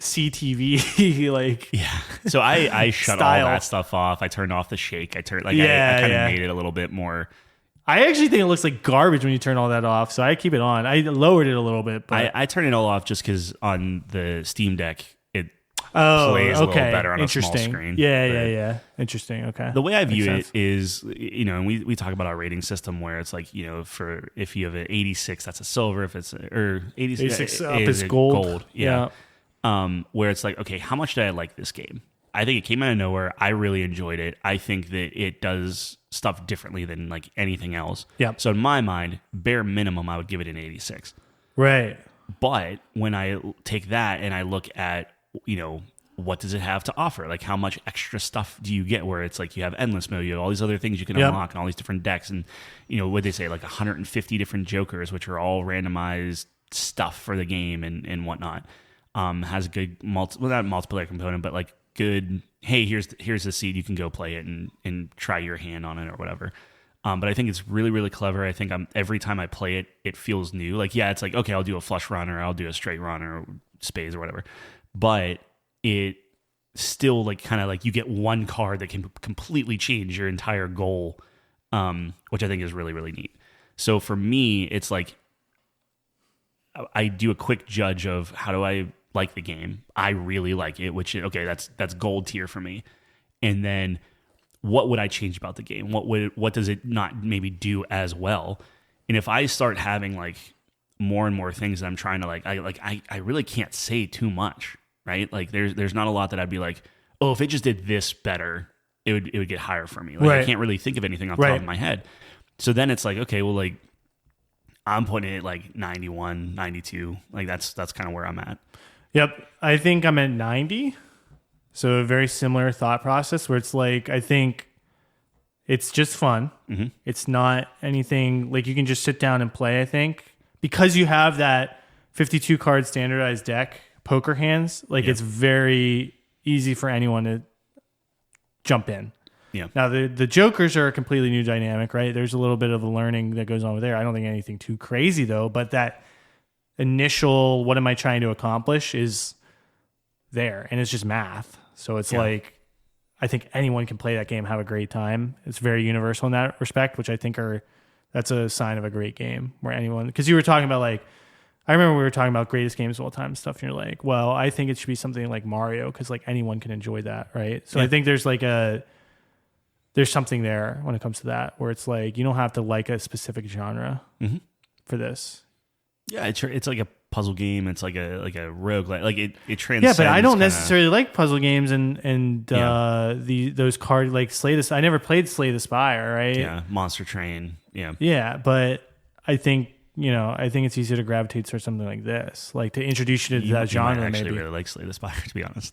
CTV like Yeah. So I shut style. all that stuff off. I turned off the shake. I kind of Yeah. made it a little bit more. I actually think it looks like garbage when you turn all that off, so I keep it on. I lowered it a little bit, but I turn it all off just because on the Steam Deck it oh, plays a okay. little better on a small Interesting. screen. Yeah. Interesting. Okay. The way I view Makes it is, and we talk about our rating system where it's like, for if you have an 86, that's a silver. If it's or 86 up is is a gold. Yeah. Where it's like, okay, how much did I like this game? I think it came out of nowhere. I really enjoyed it. I think that it does stuff differently than like anything else. Yeah. So in my mind, bare minimum, I would give it an 86. Right. But when I take that and I look at, what does it have to offer? Like how much extra stuff do you get where it's like you have endless mode, you have all these other things you can unlock and all these different decks and, what they say, like 150 different jokers, which are all randomized stuff for the game and whatnot. Has a good, not multiplayer component, but like good, hey, here's the seed, you can go play it and try your hand on it or whatever. But I think it's really, really clever. I think every time I play it, it feels new. Like, yeah, it's like, okay, I'll do a flush run or I'll do a straight run or spades or whatever. But it still like kind of like you get one card that can completely change your entire goal, which I think is really, really neat. So for me, it's like I do a quick judge of how do I like the game. I really like it, which, okay, that's gold tier for me. And then what would I change about the game? What does it not maybe do as well? And if I start having like more and more things that I'm trying to I really can't say too much, right? Like there's not a lot that I'd be like, oh, if it just did this better, it would get higher for me. Like Right. I can't really think of anything off the top of my head. So then it's like, okay, well, like I'm putting it like 91, 92. Like that's kind of where I'm at. Yep. I think I'm at 90. So a very similar thought process where it's like, I think it's just fun. Mm-hmm. It's not anything like you can just sit down and play, I think. Because you have that 52 card standardized deck, poker hands, like it's very easy for anyone to jump in. Yeah. Now, the jokers are a completely new dynamic, right? There's a little bit of a learning that goes on with there. I don't think anything too crazy, though. But that initial, what am I trying to accomplish, is there. And it's just math. So it's like, I think anyone can play that game, have a great time. It's very universal in that respect, which I think that's a sign of a great game where anyone, because you were talking about like, I remember we were talking about greatest games of all time and stuff. And you're like, well, I think it should be something like Mario because like anyone can enjoy that, right? So I think there's like there's something there when it comes to that where it's like you don't have to like a specific genre for this. Yeah, it's like a puzzle game. It's like a rogue like it transcends. Yeah, but I don't kinda, necessarily like puzzle games and those card like Slay the. I never played Slay the Spire, right? Yeah, Monster Train. Yeah, yeah, but I think it's easier to gravitate towards something like this, like to introduce you to that genre. Might actually maybe really like Slay the Spire, to be honest.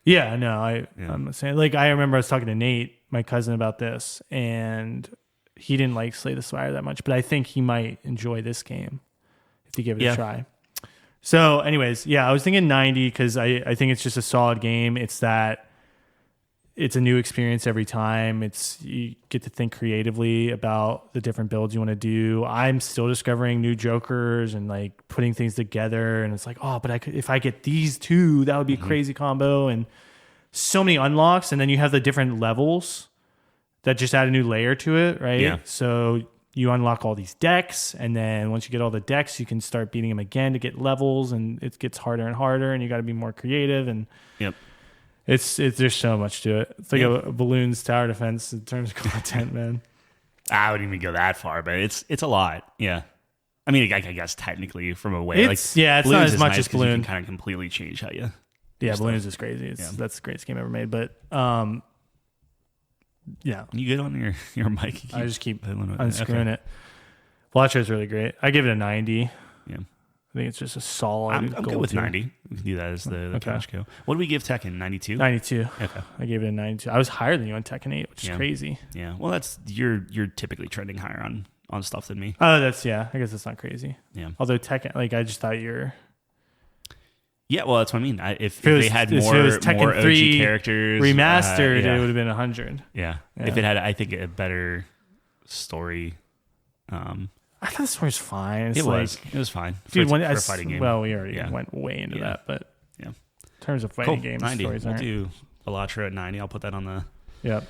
Yeah, no, I'm not saying like I remember I was talking to Nate, my cousin, about this, and he didn't like Slay the Spire that much, but I think he might enjoy this game if you give it a try. So, anyways, yeah, I was thinking 90 because I think it's just a solid game. It's a new experience every time. You get to think creatively about the different builds you want to do. I'm still discovering new jokers and like putting things together. And it's like, oh, but if I get these two, that would be a crazy combo. And so many unlocks. And then you have the different levels that just add a new layer to it, right? Yeah. So you unlock all these decks. And then once you get all the decks, you can start beating them again to get levels. And it gets harder and harder. And you got to be more creative. And It's there's so much to it. It's like a balloons tower defense in terms of content, man. I wouldn't even go that far, but it's a lot. Yeah, I mean, I guess technically from a way, It's not as much as Balloon. You can kind of completely change how you. Yeah, Balloons is crazy. That's the greatest game ever made. But yeah, You good on your mic? I just keep unscrewing it. Balatro is really great. I give it a 90. Yeah. I think it's just a solid. I'm good with tier. 90. We can do that as the couch go. What do we give Tekken? 92? 92. Okay. I gave it a 92. I was higher than you on Tekken 8, which is crazy. Yeah. Well, you're typically trending higher on on stuff than me. Oh, I guess that's not crazy. Yeah. Although Tekken, like I just thought Yeah, well, that's what I mean. If they had more Tekken OG 3 characters, remastered, it would have been 100. Yeah. If it had, I think, a better story. I thought the story was fine. It was fine. Dude, for a fighting game. Well, we already went way into that, but in terms of fighting games, 90. stories We'll aren't. do Balatro at 90. I'll put that on the Yep.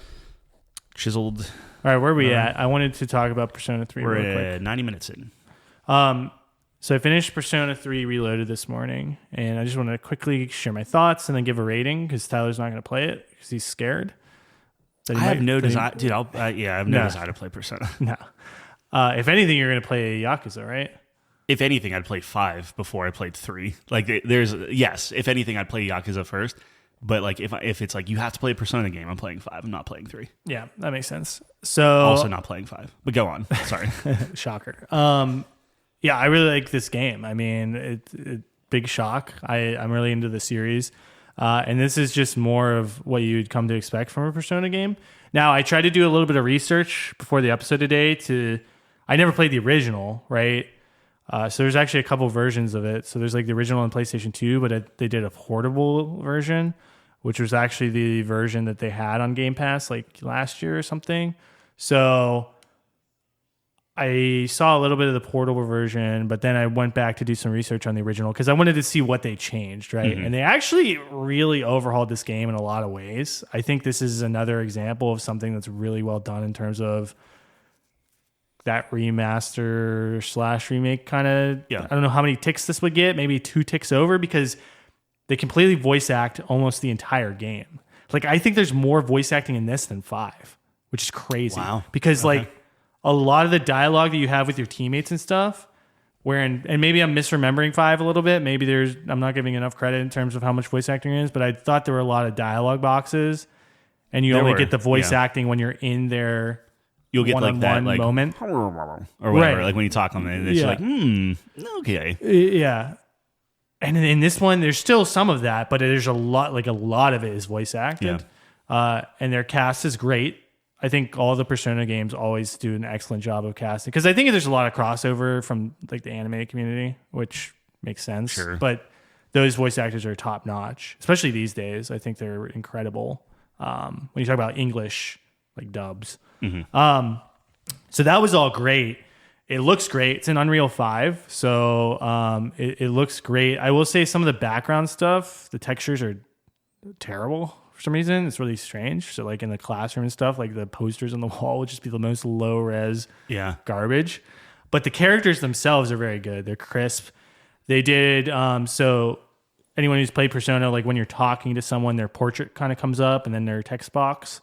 chiseled. All right, where are we at? I wanted to talk about Persona 3 We're real quick. at 90 minutes in. So I finished Persona 3 Reloaded this morning, and I just want to quickly share my thoughts and then give a rating because Tyler's not going to play it because he's scared. I have no desire, dude. I have no desire to play Persona. No. If anything, you're going to play Yakuza, right? If anything, I'd play 5 before I played 3. Like, if anything, I'd play Yakuza first. But like, if it's like you have to play a Persona game, I'm playing 5. I'm not playing 3. Yeah, that makes sense. So Also not playing 5. But go on. Sorry. Shocker. Yeah, I really like this game. I mean, it big shock. I'm really into the series. And this is just more of what you'd come to expect from a Persona game. Now, I tried to do a little bit of research before the episode today I never played the original, right? So there's actually a couple versions of it. So there's like the original on PlayStation 2, but they did a portable version, which was actually the version that they had on Game Pass like last year or something. So I saw a little bit of the portable version, but then I went back to do some research on the original because I wanted to see what they changed, right? Mm-hmm. And they actually really overhauled this game in a lot of ways. I think this is another example of something that's really well done in terms of that remaster / remake kind of. Yeah. I don't know how many ticks this would get, maybe 2 ticks over, because they completely voice act almost the entire game. Like, I think there's more voice acting in this than 5, which is crazy. Wow. Because like a lot of the dialogue that you have with your teammates and stuff, and maybe I'm misremembering 5 a little bit. Maybe I'm not giving enough credit in terms of how much voice acting is, but I thought there were a lot of dialogue boxes, and you only get the voice acting when you're in their You'll get like that like moment or whatever. Right. Like when you talk on it, it's like, okay. Yeah. And in this one, there's still some of that, but there's a lot of it is voice acted. Yeah. And their cast is great. I think all the Persona games always do an excellent job of casting, because I think there's a lot of crossover from like the anime community, which makes sense. Sure. But those voice actors are top notch, especially these days. I think they're incredible. When you talk about English, like dubs. Mm-hmm. So that was all great. It looks great. It's in Unreal 5, so it looks great. I will say some of the background stuff, the textures are terrible for some reason. It's really strange. So like in the classroom and stuff, like the posters on the wall would just be the most low res garbage. But the characters themselves are very good. They're crisp. They did so anyone who's played Persona, like when you're talking to someone, their portrait kind of comes up and then their text box.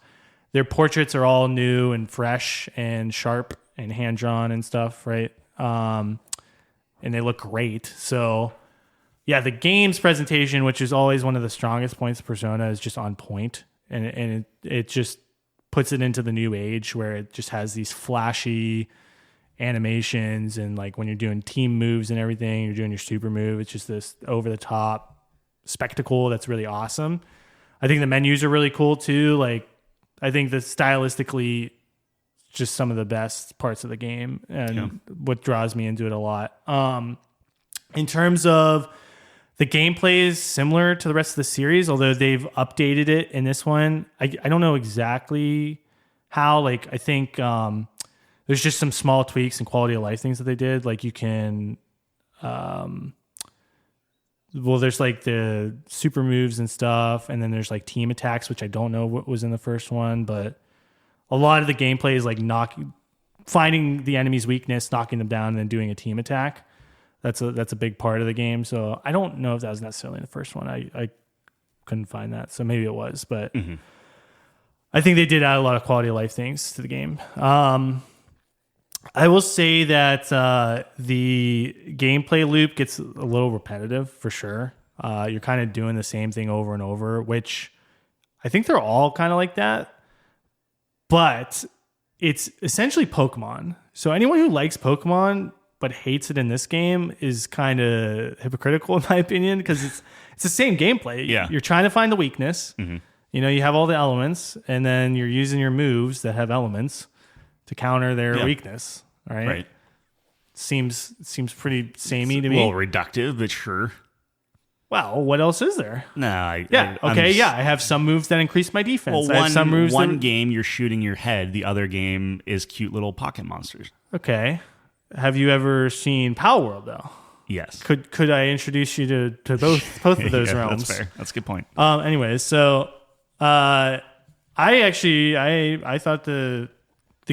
Their portraits are all new and fresh and sharp and hand-drawn and stuff, right? And they look great. So, yeah, the game's presentation, which is always one of the strongest points of Persona, is just on point. And it just puts it into the new age where it just has these flashy animations. And, like, when you're doing team moves and everything, you're doing your super move, it's just this over-the-top spectacle that's really awesome. I think the menus are really cool, too. Like, I think that stylistically, just some of the best parts of the game and what draws me into it a lot. In terms of the gameplay is similar to the rest of the series, although they've updated it in this one. I don't know exactly how. Like, I think there's just some small tweaks and quality of life things that they did. Like you can... there's like the super moves and stuff, and then there's like team attacks, which I don't know what was in the first one, but a lot of the gameplay is like finding the enemy's weakness, knocking them down, and then doing a team attack. That's a big part of the game. So I don't know if that was necessarily in the first one. I couldn't find that, so maybe it was, but I think they did add a lot of quality of life things to the game. I will say that the gameplay loop gets a little repetitive for sure. You're kind of doing the same thing over and over, which I think they're all kind of like that. But it's essentially Pokemon. So anyone who likes Pokemon but hates it in this game is kind of hypocritical in my opinion, because it's the same gameplay. Yeah. You're trying to find the weakness. Mm-hmm. You know, you have all the elements, and then you're using your moves that have elements to counter their weakness. All right. Right. Seems pretty samey to A me. little reductive, but sure. Well, what else is there? No, I have some moves that increase my defense. Well, I have some moves one game you're shooting your head. The other game is cute little pocket monsters. Okay. Have you ever seen Power World though? Yes. Could I introduce you to both of those realms? That's fair. That's a good point. Anyways, so I thought the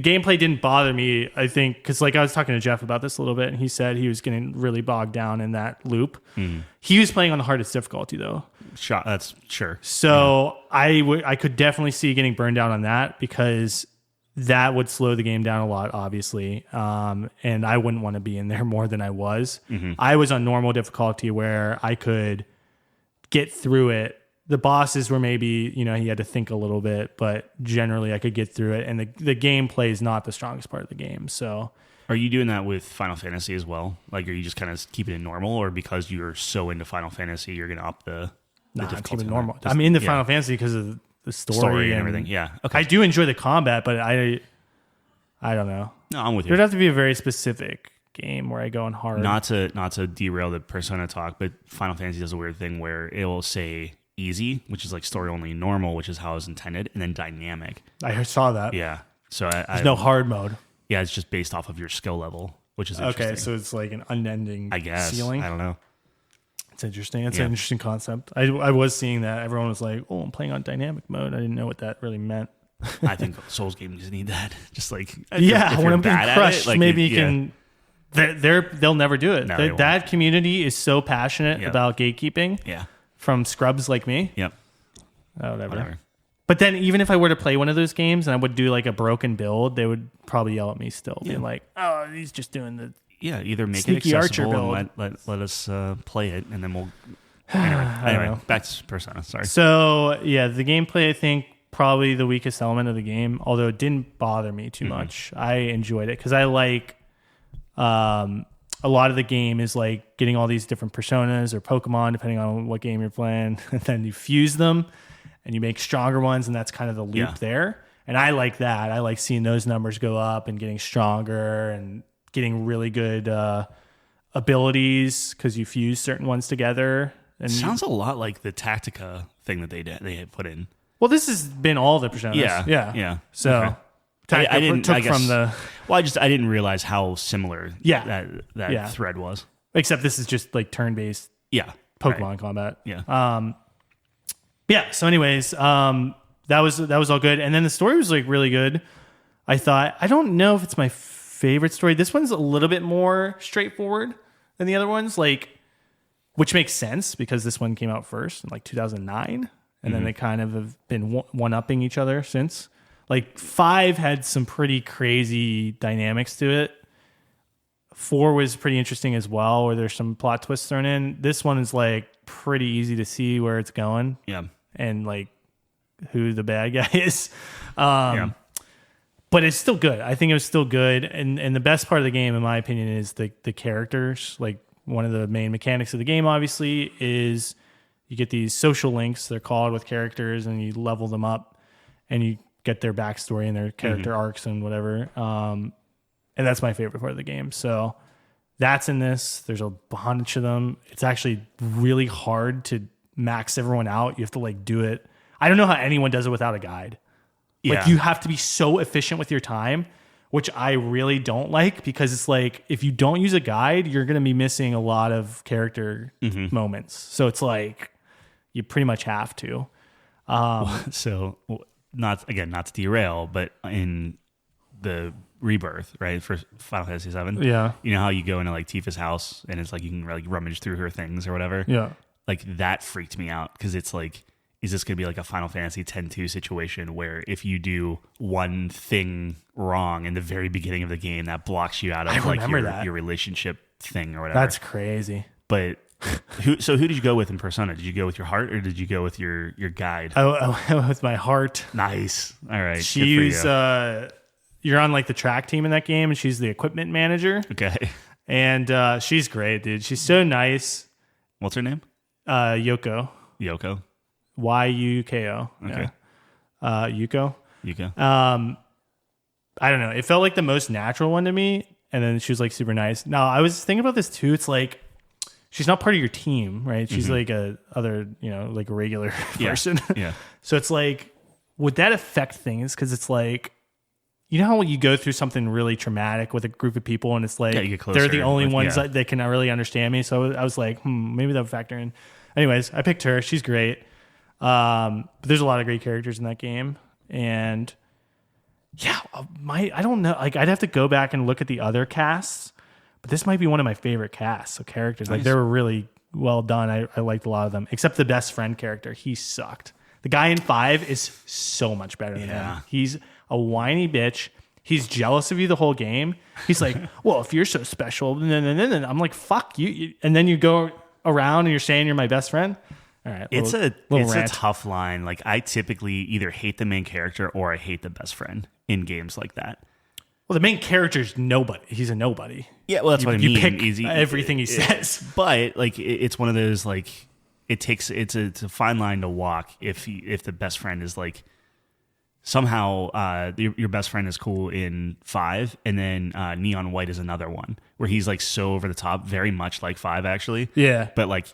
gameplay didn't bother me. I think because I was talking to Jeff about this a little bit, and he said he was getting really bogged down in that loop. He was playing on the hardest difficulty though. That's sure. So I could definitely see getting burned out on that because that would slow the game down a lot, obviously. And I wouldn't want to be in there more than I was. I was on normal difficulty where I could get through it. The bosses were maybe, you had to think a little bit, but generally I could get through it. And the gameplay is not the strongest part of the game. So, are you doing that with Final Fantasy as well? Like, are you just kind of keeping it normal, or because you're so into Final Fantasy, you're going to up the difficulty? I'm keeping it normal. I'm into Final Fantasy because of the story and everything. Yeah. Okay. I do enjoy the combat, but I don't know. No, I'm with you. There'd have to be a very specific game where I go on hard. Not to derail the Persona talk, but Final Fantasy does a weird thing where it will say easy, which is like story only, normal, which is how it was intended, and then dynamic. I saw that. Yeah. So there's no hard mode. Yeah, it's just based off of your skill level, which is interesting. Okay, so it's like an unending ceiling. I don't know. It's interesting. It's an interesting concept. I was seeing that. Everyone was like, oh, I'm playing on dynamic mode. I didn't know what that really meant. I think Souls games need that. Just like if when I'm getting crushed, maybe you can. They'll never do it. No, that community is so passionate about gatekeeping. Yeah. From scrubs like me. Yep. Oh, whatever. But then even if I were to play one of those games and I would do like a broken build, they would probably yell at me still, being like, "Oh, he's just doing the either make sneaky it archer accessible build. and let us play it, and then we'll." Anyway, back to Persona. Sorry. So the gameplay I think probably the weakest element of the game, although it didn't bother me too much. I enjoyed it because I like. A lot of the game is like getting all these different personas or Pokemon, depending on what game you're playing, and then you fuse them and you make stronger ones, and that's kind of the loop there. And I like that. I like seeing those numbers go up and getting stronger and getting really good abilities because you fuse certain ones together. And sounds a lot like the Tactica thing that they had put in. Well, this has been all the personas. Yeah. So. Okay. I didn't. I didn't realize how similar that thread was. Except this is just like turn-based. Pokemon combat. Yeah. So, anyways, that was all good, and then the story was like really good. I thought I don't know if it's my favorite story. This one's a little bit more straightforward than the other ones, which makes sense because this one came out first in like 2009, and then they kind of have been one-upping each other since. Like 5 had some pretty crazy dynamics to it. 4 was pretty interesting as well, where there's some plot twists thrown in. This one is like pretty easy to see where it's going. Yeah. And like who the bad guy is. But it's still good. I think it was still good. And the best part of the game, in my opinion, is the characters. Like one of the main mechanics of the game, obviously, is you get these social links, they're called, with characters, and you level them up and you get their backstory and their character arcs and whatever. And that's my favorite part of the game. So that's in this. There's a bunch of them. It's actually really hard to max everyone out. You have to like do it. I don't know how anyone does it without a guide. Like you have to be so efficient with your time, which I really don't like, because it's like if you don't use a guide, you're going to be missing a lot of character moments. So it's like you pretty much have to. Not to derail, but in the Rebirth, right, for Final Fantasy VII, you know how you go into like Tifa's house and it's like you can like rummage through her things or whatever. Like that freaked me out because it's like, is this going to be like a Final Fantasy X-2 situation where if you do one thing wrong in the very beginning of the game, that blocks you out of like your relationship thing or whatever? That's crazy. But who did you go with in Persona? Did you go with your heart or did you go with your guide? I went with my heart. Nice. All right. She's you're on like the track team in that game, and she's the equipment manager. Okay. And she's great, dude. She's so nice. What's her name? Yoko. Yuko. Yuko. Okay. Yuko. Yuko. I don't know. It felt like the most natural one to me. and then she was like super nice. Now I was thinking about this too. It's like she's not part of your team, right? She's like a other, like a regular person. Yeah. So it's like, would that affect things? Because it's like, you know how you go through something really traumatic with a group of people, and it's like you get closer they're the only ones yeah. that can really understand me. So I was like, maybe that would factor in. Anyways, I picked her. She's great. But there's a lot of great characters in that game, and yeah, I don't know. Like, I'd have to go back and look at the other casts, but this might be one of my favorite casts of characters. Nice. Like, they were really well done. I liked a lot of them, except the best friend character. He sucked. The guy in 5 is so much better than him. He's a whiny bitch. He's jealous of you the whole game. He's like, well, if you're so special, then I'm like, fuck you. And then you go around and you're saying you're my best friend. All right, it's a tough line. Like, I typically either hate the main character or I hate the best friend in games like that. Well, the main character's nobody. He's a nobody. Yeah, well, that's what I mean. You pick everything he says. But like, it's one of those, like, it's a fine line to walk if the best friend is like somehow your best friend is cool in 5, and then Neon White is another one where he's like so over the top, very much like 5 actually. Yeah, but like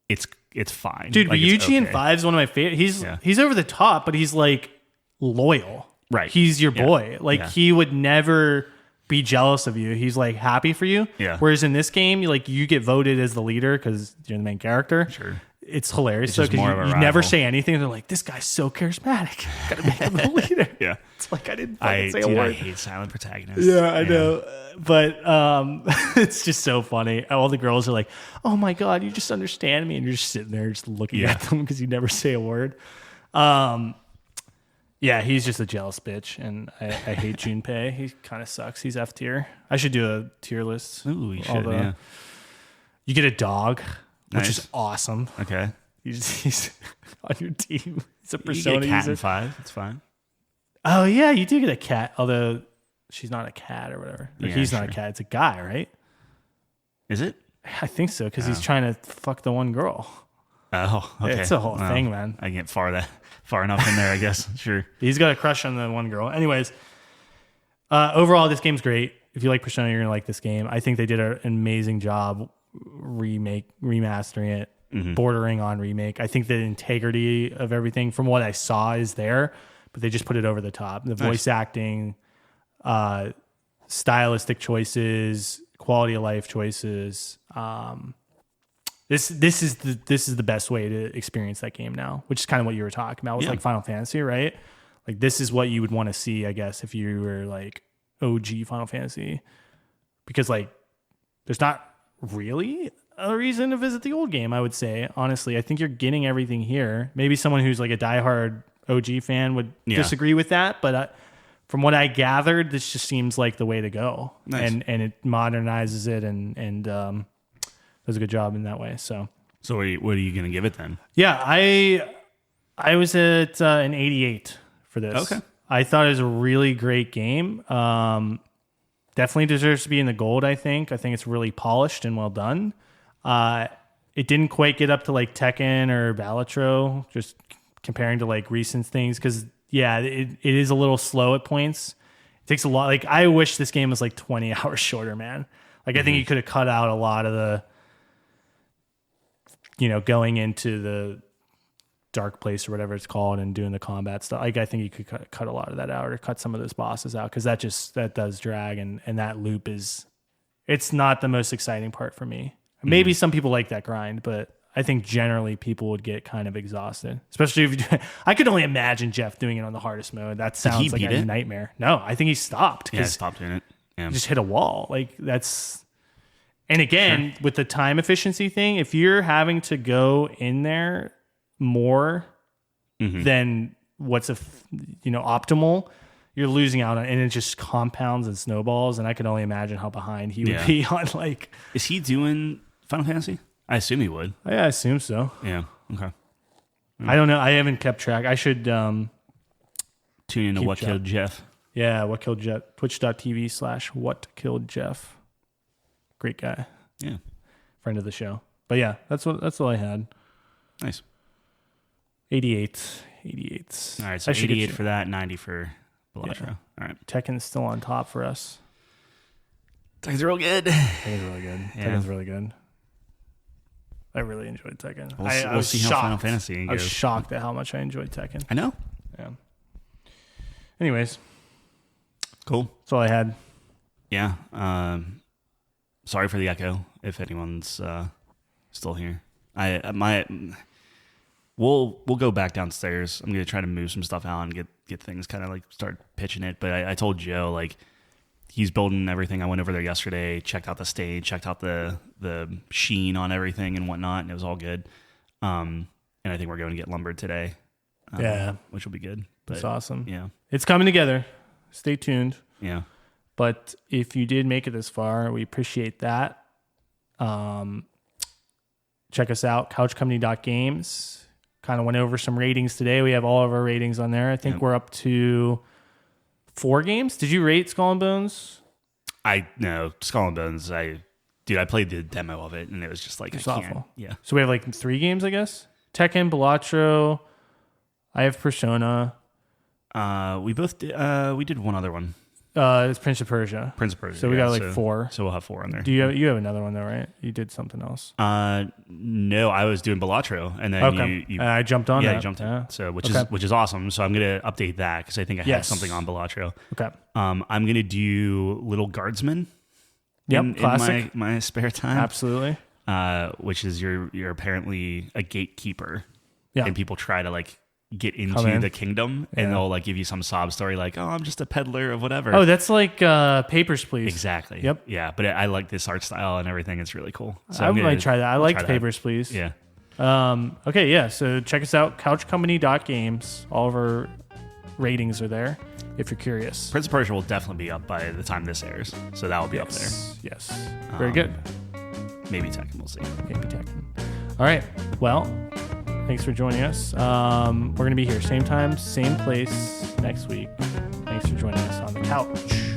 it's fine, dude. Like, Ryuji in 5 is one of my favorite. He's over the top, but he's like loyal. Right, he's your boy. Like he would never be jealous of you. He's like happy for you. Yeah. Whereas in this game, you get voted as the leader because you're the main character. Sure. It's hilarious. So because you never say anything, they're like, "This guy's so charismatic. Gotta make him the leader." Yeah. It's like I didn't say a word. I hate silent protagonists. Yeah, I know. But it's just so funny. All the girls are like, "Oh my god, you just understand me," and you're just sitting there just looking at them because you never say a word. Yeah, he's just a jealous bitch, and I hate Junpei. He kind of sucks. He's F tier. I should do a tier list. Ooh, you should. Yeah. You get a dog, which is awesome. Okay. He's on your team. It's a persona. You get a cat in 5. It's fine. Oh yeah, you do get a cat. Although she's not a cat or whatever. Or he's not a cat. It's a guy, right? Is it? I think so because he's trying to fuck the one girl. Oh, okay. It's a whole thing, man. I get far enough in there, I guess. Sure. He's got a crush on the one girl. Anyways, overall, this game's great. If you like Persona, you're gonna like this game. I think they did an amazing job remastering it, bordering on remake. I think the integrity of everything from what I saw is there, but they just put it over the top. The voice acting, stylistic choices, quality of life choices. This is the best way to experience that game now, which is kind of what you were talking about with like Final Fantasy, right? Like this is what you would want to see, I guess, if you were like OG Final Fantasy, because like there's not really a reason to visit the old game. I would say honestly, I think you're getting everything here. Maybe someone who's like a diehard OG fan would disagree with that, but from what I gathered, this just seems like the way to go. Nice. And it modernizes it and does a good job in that way. So what are you going to give it then? Yeah, I was at an 88 for this. Okay. I thought it was a really great game. Definitely deserves to be in the gold, I think. I think it's really polished and well done. It didn't quite get up to like Tekken or Balatro, just comparing to like recent things, because it is a little slow at points. It takes a lot. Like I wish this game was like 20 hours shorter, man. Like I think you could have cut out a lot of the going into the dark place or whatever it's called and doing the combat stuff. Like I think you could cut a lot of that out or cut some of those bosses out, because that does drag, and that loop it's not the most exciting part for me. Maybe some people like that grind, but I think generally people would get kind of exhausted, especially if you do. I could only imagine Jeff doing it on the hardest mode. That sounds like a nightmare. No, I think he stopped. Yeah, stopped doing it. Yeah. He just hit a wall. Like that's. And again, with the time efficiency thing, if you're having to go in there more than what's optimal, you're losing out on, and it just compounds and snowballs. And I can only imagine how behind he would be on like. Is he doing Final Fantasy? I assume he would. Yeah, I assume so. Yeah. Okay. I don't know. I haven't kept track. I should tune into What Killed Jeff. Yeah, What Killed Jeff. Twitch.tv/WhatKilledJeff. Great guy. Yeah. Friend of the show. But yeah, that's all I had. Nice. 88. All right, so 88 for that, 90 for Balatro. Yeah. All right. Tekken's still on top for us. Tekken's real good. Tekken's really good. Yeah. Tekken's really good. I really enjoyed Tekken. I We'll was see shocked. how Final Fantasy I was goes. shocked at how much I enjoyed Tekken. I know. Yeah. Anyways, Cool. that's all I had. Yeah. Sorry for the echo. If anyone's still here, we'll go back downstairs. I'm gonna try to move some stuff out and get things kind of like start pitching it. But I told Joe like he's building everything. I went over there yesterday, checked out the stage, checked out the sheen on everything and whatnot, and it was all good. And I think we're going to get lumbered today. Yeah, which will be good. But, that's awesome. Yeah, it's coming together. Stay tuned. Yeah. But if you did make it this far, we appreciate that. Check us out, couchcompany.games. Kind of went over some ratings today. We have all of our ratings on there. I think we're up to 4 games. Did you rate Skull and Bones? No, Skull and Bones. I played the demo of it and it was just like, It's I can't. awful. Yeah. So we have like 3 games, I guess. Tekken, Balatro. I have Persona. We both did, we did one other one. It's Prince of Persia. So we got like 4. So we'll have 4 on there. Do you have another one though, right? You did something else. No, I was doing Balatro, and then okay. I jumped on. Yeah, that. you jumped in. Yeah. So which is awesome. So I'm gonna update that because I think I have something on Balatro. Okay. I'm gonna do Little Guardsman. Yep, classic. In my spare time. Absolutely. Which is you're apparently a gatekeeper. Yeah. And people try to like get into the kingdom and they'll like give you some sob story like, oh, I'm just a peddler of whatever. Oh, that's like Papers, Please. Exactly. Yep. Yeah, but I like this art style and everything. It's really cool. So I might try that. I liked Papers, Please. Yeah. Okay, yeah. So check us out, couchcompany.games. All of our ratings are there if you're curious. Prince of Persia will definitely be up by the time this airs. So that will be up there. Yes. Very good. Maybe Tekken, we'll see. Maybe Tekken. All right. Well, thanks for joining us. We're going to be here same time, same place next week. Thanks for joining us on the couch.